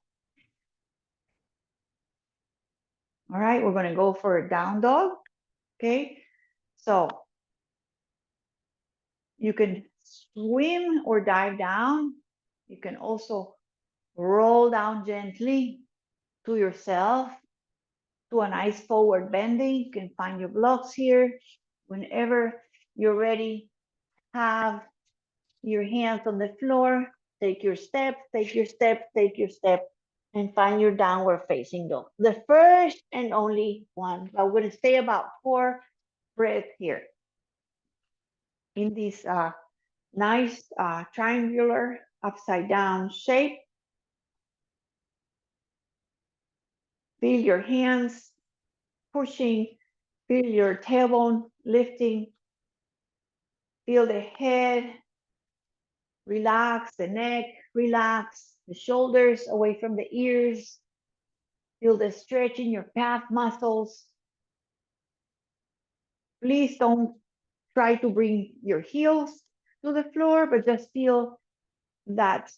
All right, we're gonna go for a down dog. Okay, so you can swim or dive down. You can also roll down gently to yourself, to a nice forward bending. You can find your blocks here. Whenever you're ready, have your hands on the floor. Take your step, take your step, take your step, and find your downward facing dog. The first and only one. But we're gonna stay about 4 breaths here in this nice triangular upside down shape. Feel your hands pushing, feel your tailbone lifting, feel the head, relax the neck, relax the shoulders away from the ears, feel the stretch in your calf muscles. Please don't try to bring your heels to the floor, but just feel that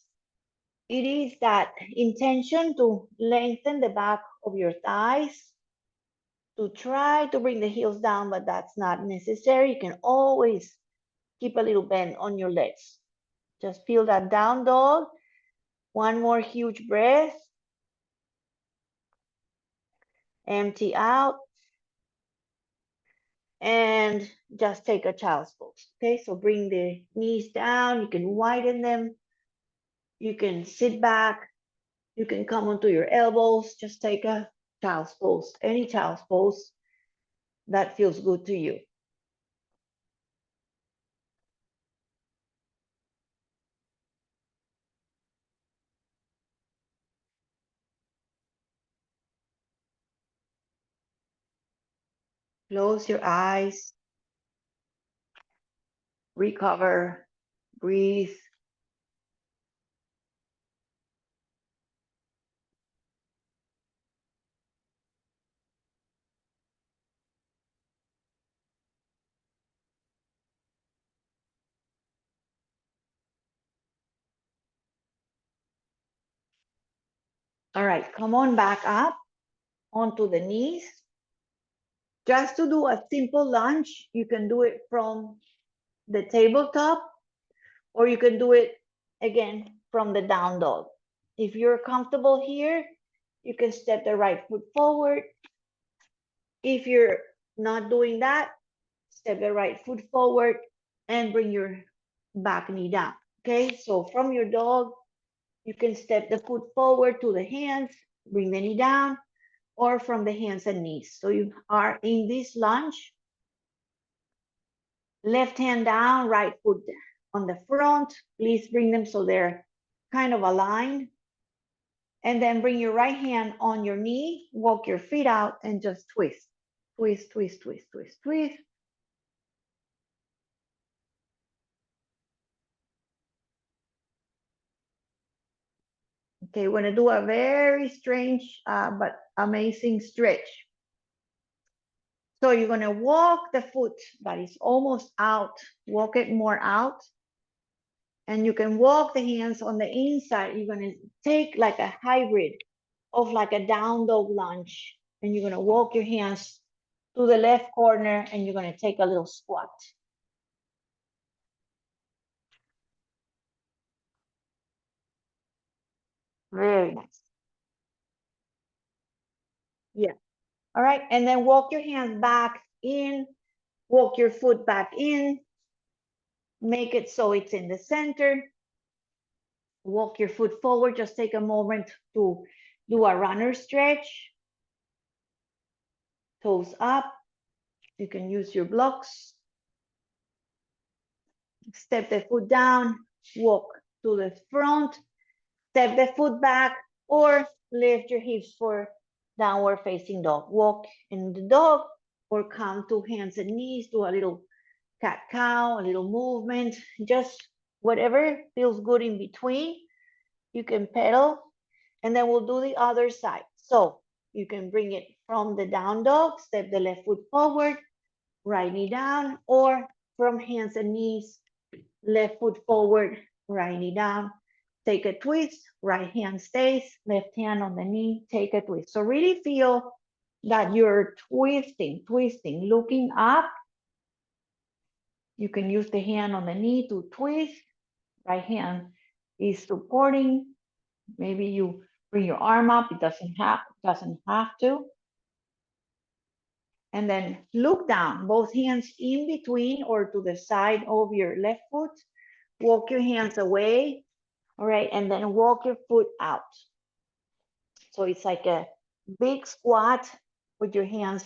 it is that intention to lengthen the back of your thighs, to try to bring the heels down, but that's not necessary. You can always keep a little bend on your legs. Just feel that down dog. One more huge breath. Empty out. And just take a child's pose. Okay, so bring the knees down. You can widen them. You can sit back. You can come onto your elbows. Just take a child's pose, any child's pose that feels good to you. Close your eyes. Recover. Breathe. All right, come on back up onto the knees. Just to do a simple lunge, you can do it from the tabletop, or you can do it again from the down dog. If you're comfortable here, you can step the right foot forward. If you're not doing that, step the right foot forward and bring your back knee down. Okay, so from your dog, you can step the foot forward to the hands, bring the knee down, or from the hands and knees. So you are in this lunge. Left hand down, right foot on the front. Please bring them so they're kind of aligned. And then bring your right hand on your knee, walk your feet out and just twist. Twist, twist, twist, twist, twist. Okay, we're gonna do a very strange but amazing stretch. So you're gonna walk the foot that is almost out, walk it more out. And you can walk the hands on the inside. You're gonna take like a hybrid of like a down dog lunge. And you're gonna walk your hands to the left corner and you're gonna take a little squat. Very nice. Yeah. All right. And then walk your hands back in, walk your foot back in, make it so it's in the center. Walk your foot forward. Just take a moment to do a runner stretch. Toes up. You can use your blocks. Step the foot down. Walk to the front. Step the foot back, or lift your hips for downward facing dog. Walk in the dog, or come to hands and knees. Do a little cat-cow, a little movement. Just whatever feels good in between. You can pedal, and then we'll do the other side. So you can bring it from the down dog, step the left foot forward, right knee down, or from hands and knees, left foot forward, right knee down. Take a twist, right hand stays, left hand on the knee, take a twist. So really feel that you're twisting, looking up. You can use the hand on the knee to twist. Right hand is supporting. Maybe you bring your arm up. It doesn't have to. And then look down, both hands in between or to the side of your left foot. Walk your hands away. All right, and then walk your foot out. So it's like a big squat with your hands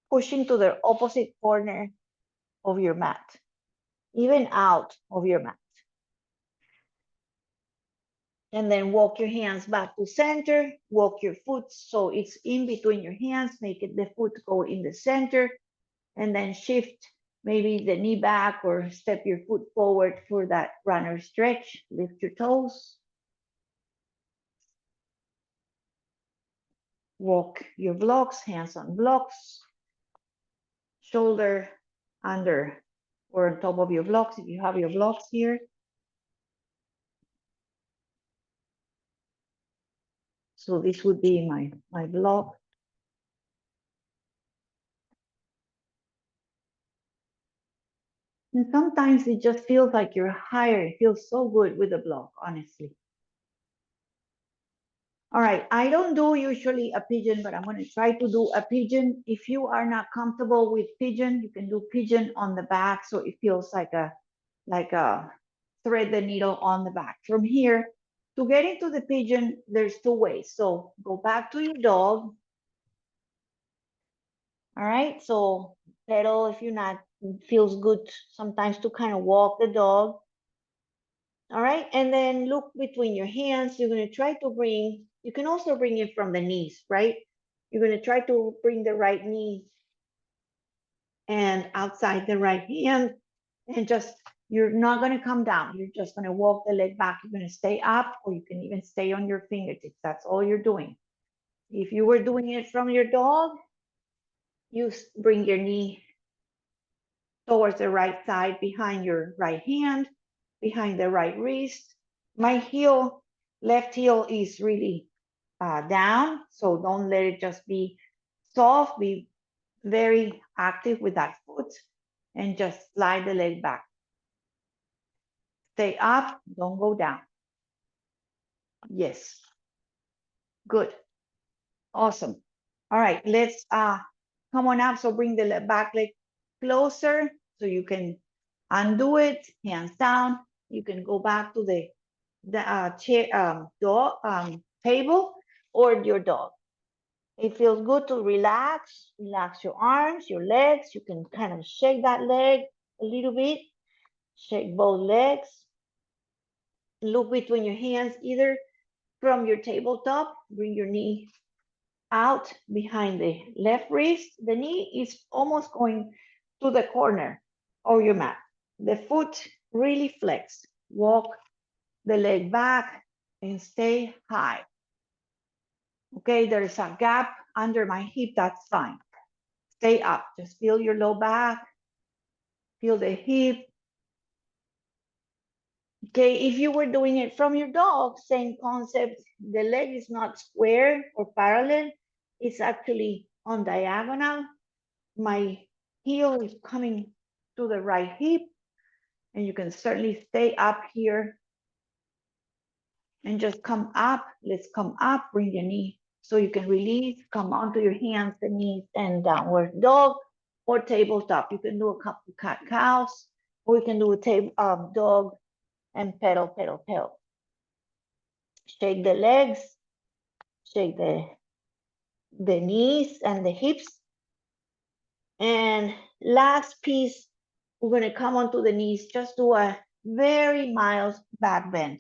pushing to the opposite corner of your mat, even out of your mat. And then walk your hands back to center, walk your foot so it's in between your hands, make it the foot go in the center, and then shift maybe the knee back or step your foot forward for that runner stretch. Lift your toes. Walk your blocks, hands on blocks, shoulder under or on top of your blocks if you have your blocks here. So this would be my block. And sometimes it just feels like you're higher. It feels so good with the block, honestly. All right, I don't do usually a pigeon, but I'm going to try to do a pigeon. If you are not comfortable with pigeon, you can do pigeon on the back, so it feels like a thread the needle on the back. From here, to get into the pigeon, there's two ways. So go back to your dog. All right, so pedal if you're not, feels good sometimes to kind of walk the dog. All right, and then look between your hands. You're going to try to bring, you can also bring it from the knees, right? You're going to try to bring the right knee and outside the right hand, and just, you're not going to come down. You're just going to walk the leg back. You're going to stay up, or you can even stay on your fingertips. That's all you're doing. If you were doing it from your dog, you bring your knee towards the right side behind your right hand, behind the right wrist. My heel, left heel is really down, so don't let it just be soft. Be very active with that foot and just slide the leg back. Stay up, don't go down. Yes, good, awesome. All right, let's come on up. So bring the back leg closer so you can undo it, hands down. You can go back to the chair, table or your dog. It feels good to relax your arms, your legs. You can kind of shake that leg a little bit, shake both legs. Look between your hands, either from your tabletop, bring your knee out behind the left wrist. The knee is almost going to the corner of your mat. The foot really flex. Walk the leg back and stay high. Okay, there's a gap under my hip, that's fine. Stay up, just feel your low back, feel the hip. Okay, if you were doing it from your dog, same concept. The leg is not square or parallel, it's actually on diagonal. My heel is coming to the right hip, and you can certainly stay up here and just come up. Let's come up, bring your knee so you can release, come onto your hands and knees, and downward dog or tabletop. You can do a couple cat cows, or you can do a table dog and pedal, pedal, pedal. Shake the legs, shake the knees and the hips. And last piece, we're going to come onto the knees. Just do a very mild back bend.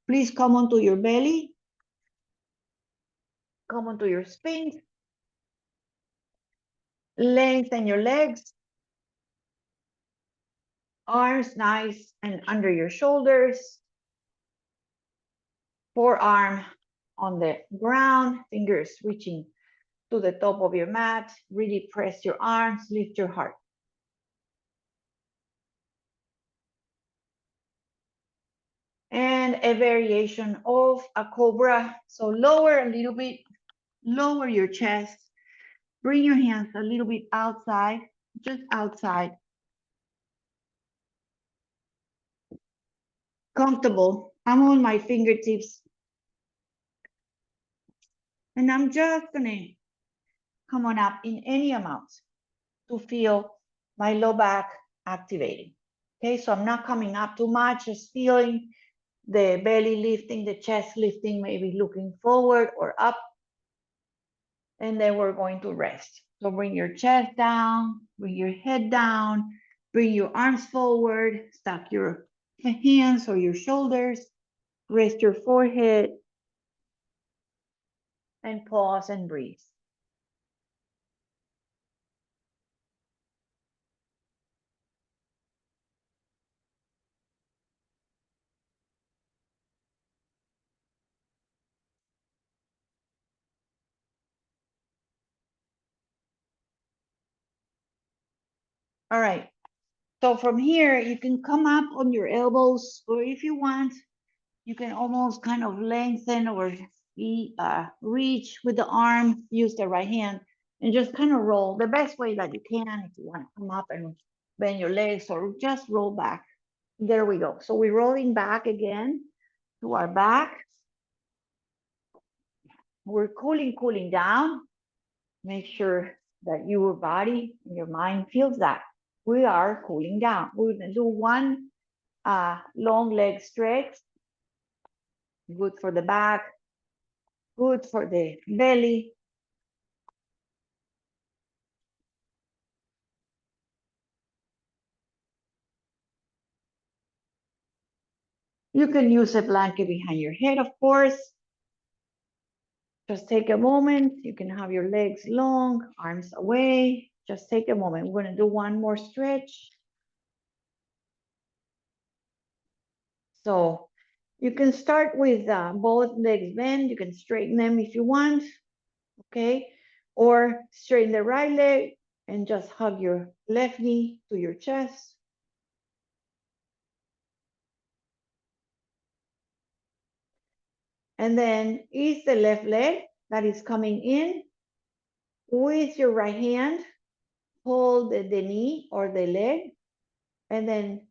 Please come onto your belly. Come onto your spine. Lengthen your legs. Arms nice and under your shoulders. Forearm on the ground. Fingers reaching to the top of your mat. Really press your arms. Lift your heart. And a variation of a cobra. So lower a little bit. Lower your chest. Bring your hands a little bit outside, just outside. Comfortable. I'm on my fingertips. And I'm just gonna come on up in any amount to feel my low back activating. Okay, so I'm not coming up too much, just feeling the belly lifting, the chest lifting, maybe looking forward or up. And then we're going to rest. So bring your chest down, bring your head down, bring your arms forward, stack your hands or your shoulders, rest your forehead, and pause and breathe. All right. So from here, you can come up on your elbows, or if you want, you can almost kind of lengthen or reach with the arm, use the right hand, and just kind of roll the best way that you can. If you want to come up and bend your legs or just roll back. There we go. So we're rolling back again to our back. We're cooling down. Make sure that your body and your mind feels that. We are cooling down. We're gonna do one long leg stretch. Good for the back, good for the belly. You can use a blanket behind your head, of course. Just take a moment. You can have your legs long, arms away. Just take a moment. We're gonna do one more stretch. So you can start with both legs bent. You can straighten them if you want, okay? Or straighten the right leg and just hug your left knee to your chest. And then ease the left leg that is coming in with your right hand. Hold the knee or the leg, and then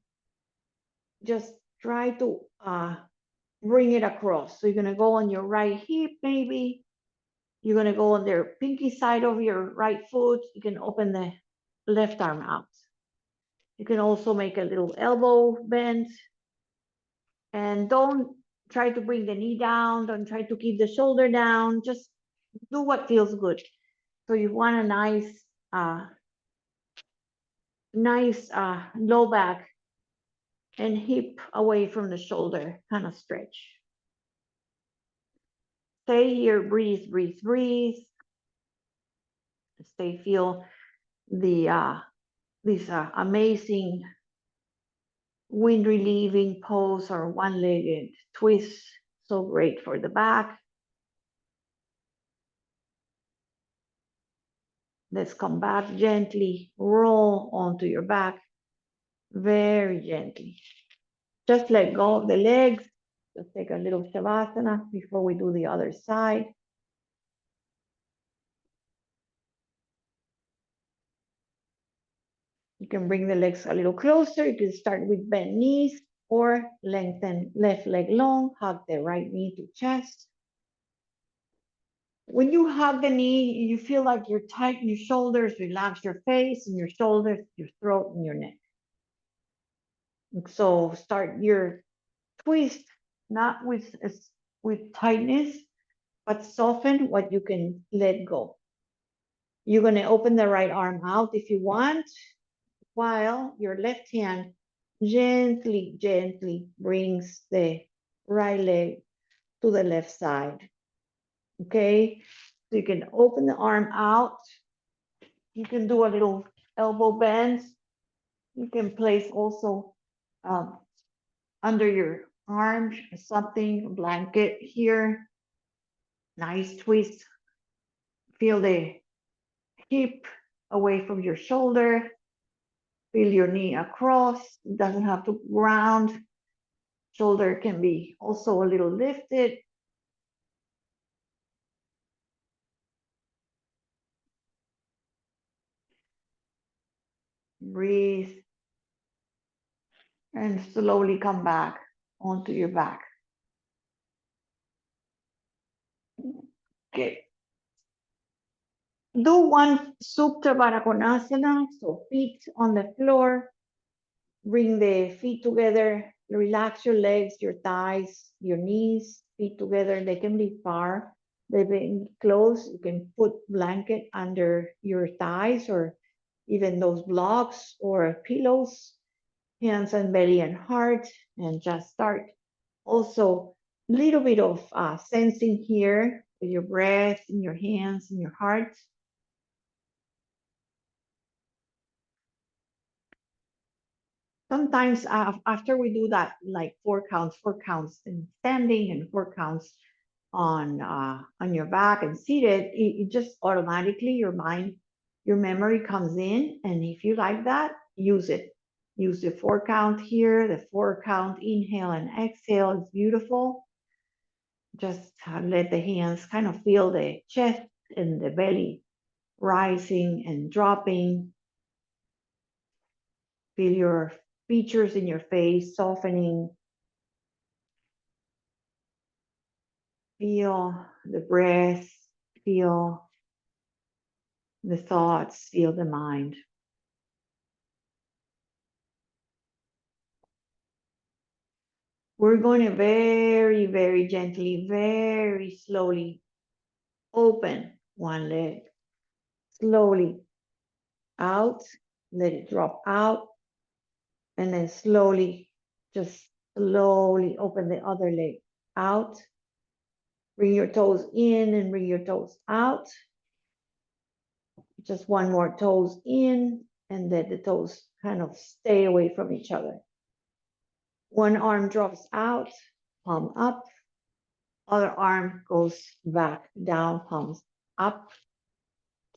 just try to bring it across. So you're gonna go on your right hip, maybe. You're gonna go on the pinky side of your right foot. You can open the left arm out. You can also make a little elbow bend. And don't try to bring the knee down. Don't try to keep the shoulder down. Just do what feels good. So you want a nice low back and hip away from the shoulder kind of stretch. Stay here, breathe, breathe, breathe. Stay, feel the this amazing wind relieving pose or one-legged twist. So great for the back. Let's come back gently, roll onto your back very gently. Just let go of the legs. Just take a little shavasana before we do the other side. You can bring the legs a little closer. You can start with bent knees or lengthen left leg long, hug the right knee to chest. When you hug the knee, you feel like you're tight in your shoulders, relax your face and your shoulders, your throat and your neck. So start your twist, not with with tightness, but soften what you can let go. You're going to open the right arm out if you want, while your left hand gently, gently brings the right leg to the left side. Okay, so you can open the arm out. You can do a little elbow bend. You can place also under your arm something, a blanket here. Nice twist. Feel the hip away from your shoulder. Feel your knee across. It doesn't have to round. Shoulder can be also a little lifted. Breathe and slowly come back onto your back. Okay. Do one Supta Baddha Konasana, so feet on the floor. Bring the feet together. Relax your legs, your thighs, your knees, feet together. They can be far. They can be close. You can put blanket under your thighs or even those blocks or pillows, hands on belly and heart, and just start. Also, a little bit of sensing here with your breath in your hands and your heart. Sometimes after we do that, like 4 counts in standing and 4 counts on your back and seated, it just automatically your mind, your memory comes in, and if you like that, use it. Use the 4 count here, the 4 count inhale and exhale. It's beautiful. Just let the hands kind of feel the chest and the belly rising and dropping. Feel your features in your face softening. Feel the breath, feel the thoughts, feel the mind. We're going to very, very gently, very slowly open one leg. Slowly out, let it drop out, and then slowly, just slowly open the other leg out. Bring your toes in and bring your toes out. Just one more toes in, and let the toes kind of stay away from each other. One arm drops out, palm up. Other arm goes back down, palms up.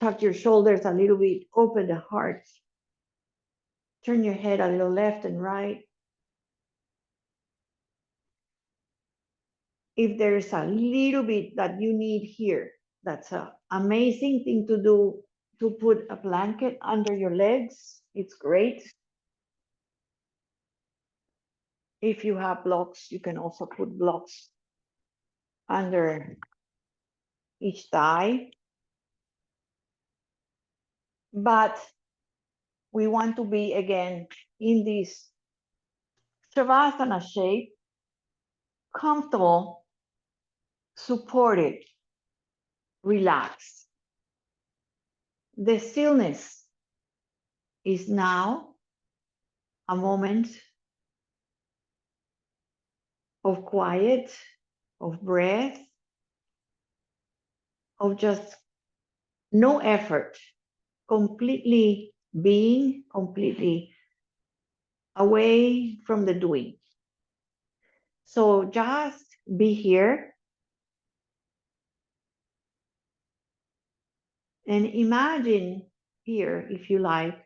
Tuck your shoulders a little bit, open the heart. Turn your head a little left and right. If there's a little bit that you need here, that's an amazing thing to do, to put a blanket under your legs. It's great. If you have blocks, you can also put blocks under each thigh. But we want to be, again, in this shavasana shape, comfortable, supported, relaxed. The stillness is now a moment of quiet, of breath, of just no effort, completely being, completely away from the doing. So just be here and imagine here, if you like,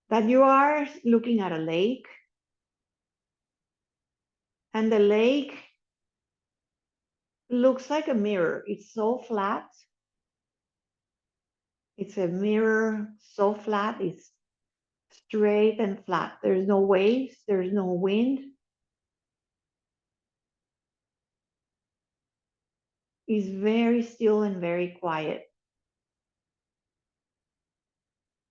that you are looking at a lake, and the lake looks like a mirror. It's so flat. It's a mirror, so flat. It's straight and flat. There's no waves, there's no wind. It's very still and very quiet.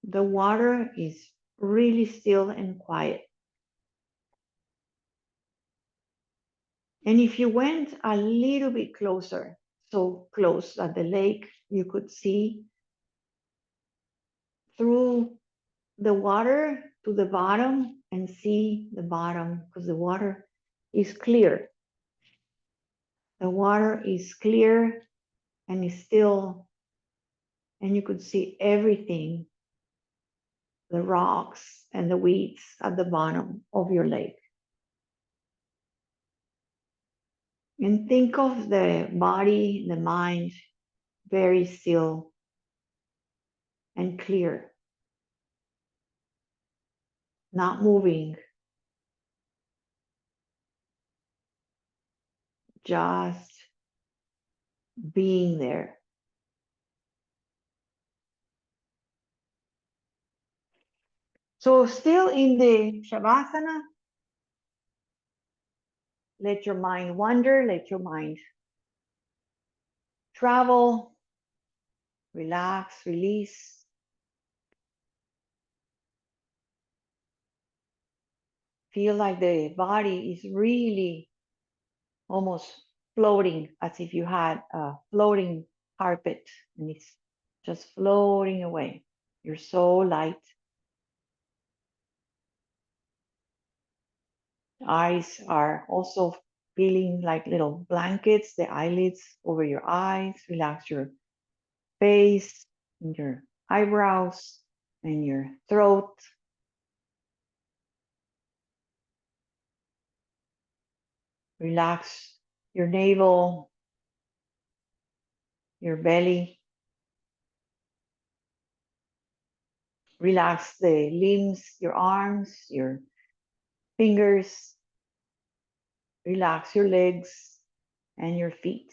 The water is really still and quiet. And if you went a little bit closer, so close at the lake, you could see through the water to the bottom and see the bottom because the water is clear. The water is clear and is still, and you could see everything, the rocks and the weeds at the bottom of your lake. And think of the body, the mind, very still and clear, not moving, just being there. So still in the shavasana, let your mind wander, let your mind travel, relax, release. Feel like the body is really almost floating as if you had a floating carpet and it's just floating away. You're so light. Eyes are also feeling like little blankets, the eyelids over your eyes. Relax your face and your eyebrows and your throat. Relax your navel, your belly. Relax the limbs, your arms, your fingers. Relax your legs and your feet.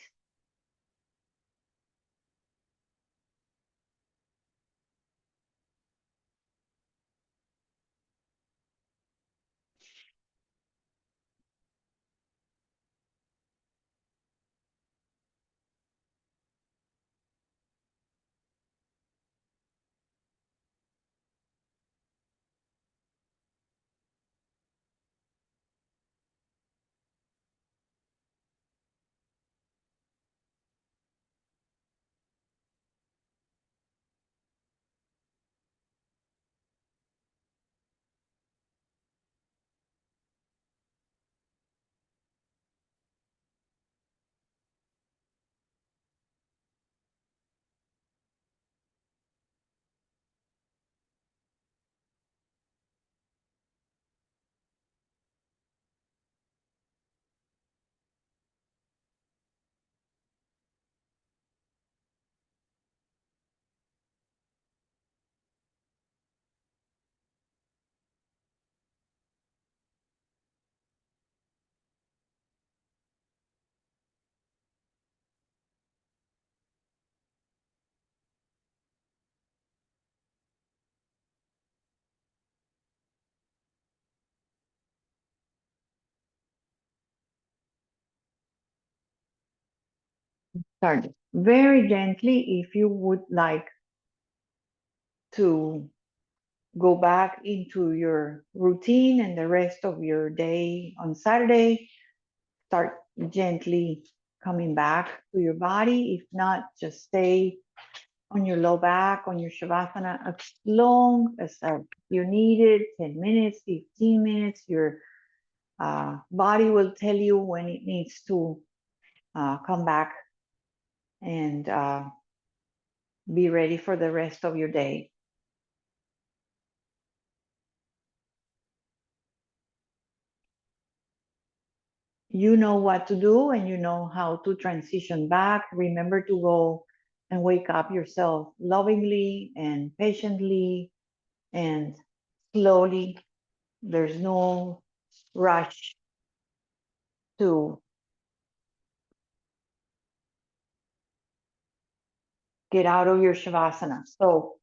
Start very gently if you would like to go back into your routine and the rest of your day on Saturday. Start gently coming back to your body. If not, just stay on your low back, on your shavasana as long as you need it, 10 minutes, 15 minutes. Your body will tell you when it needs to come back and be ready for the rest of your day. You know what to do and you know how to transition back. Remember to go and wake up yourself lovingly and patiently and slowly. There's no rush to get out of your shavasana. So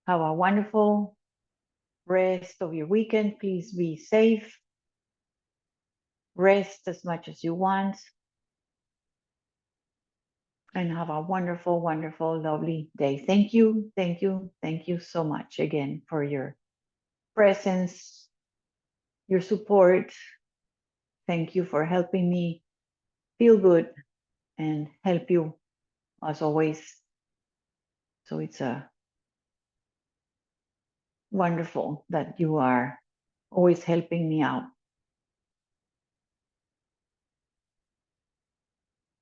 have a wonderful rest of your weekend. Please be safe. Rest as much as you want. And have a wonderful, wonderful, lovely day. Thank you, thank you, thank you so much again for your presence your support. Thank you for helping me feel good and help you as always. So it's wonderful that you are always helping me out.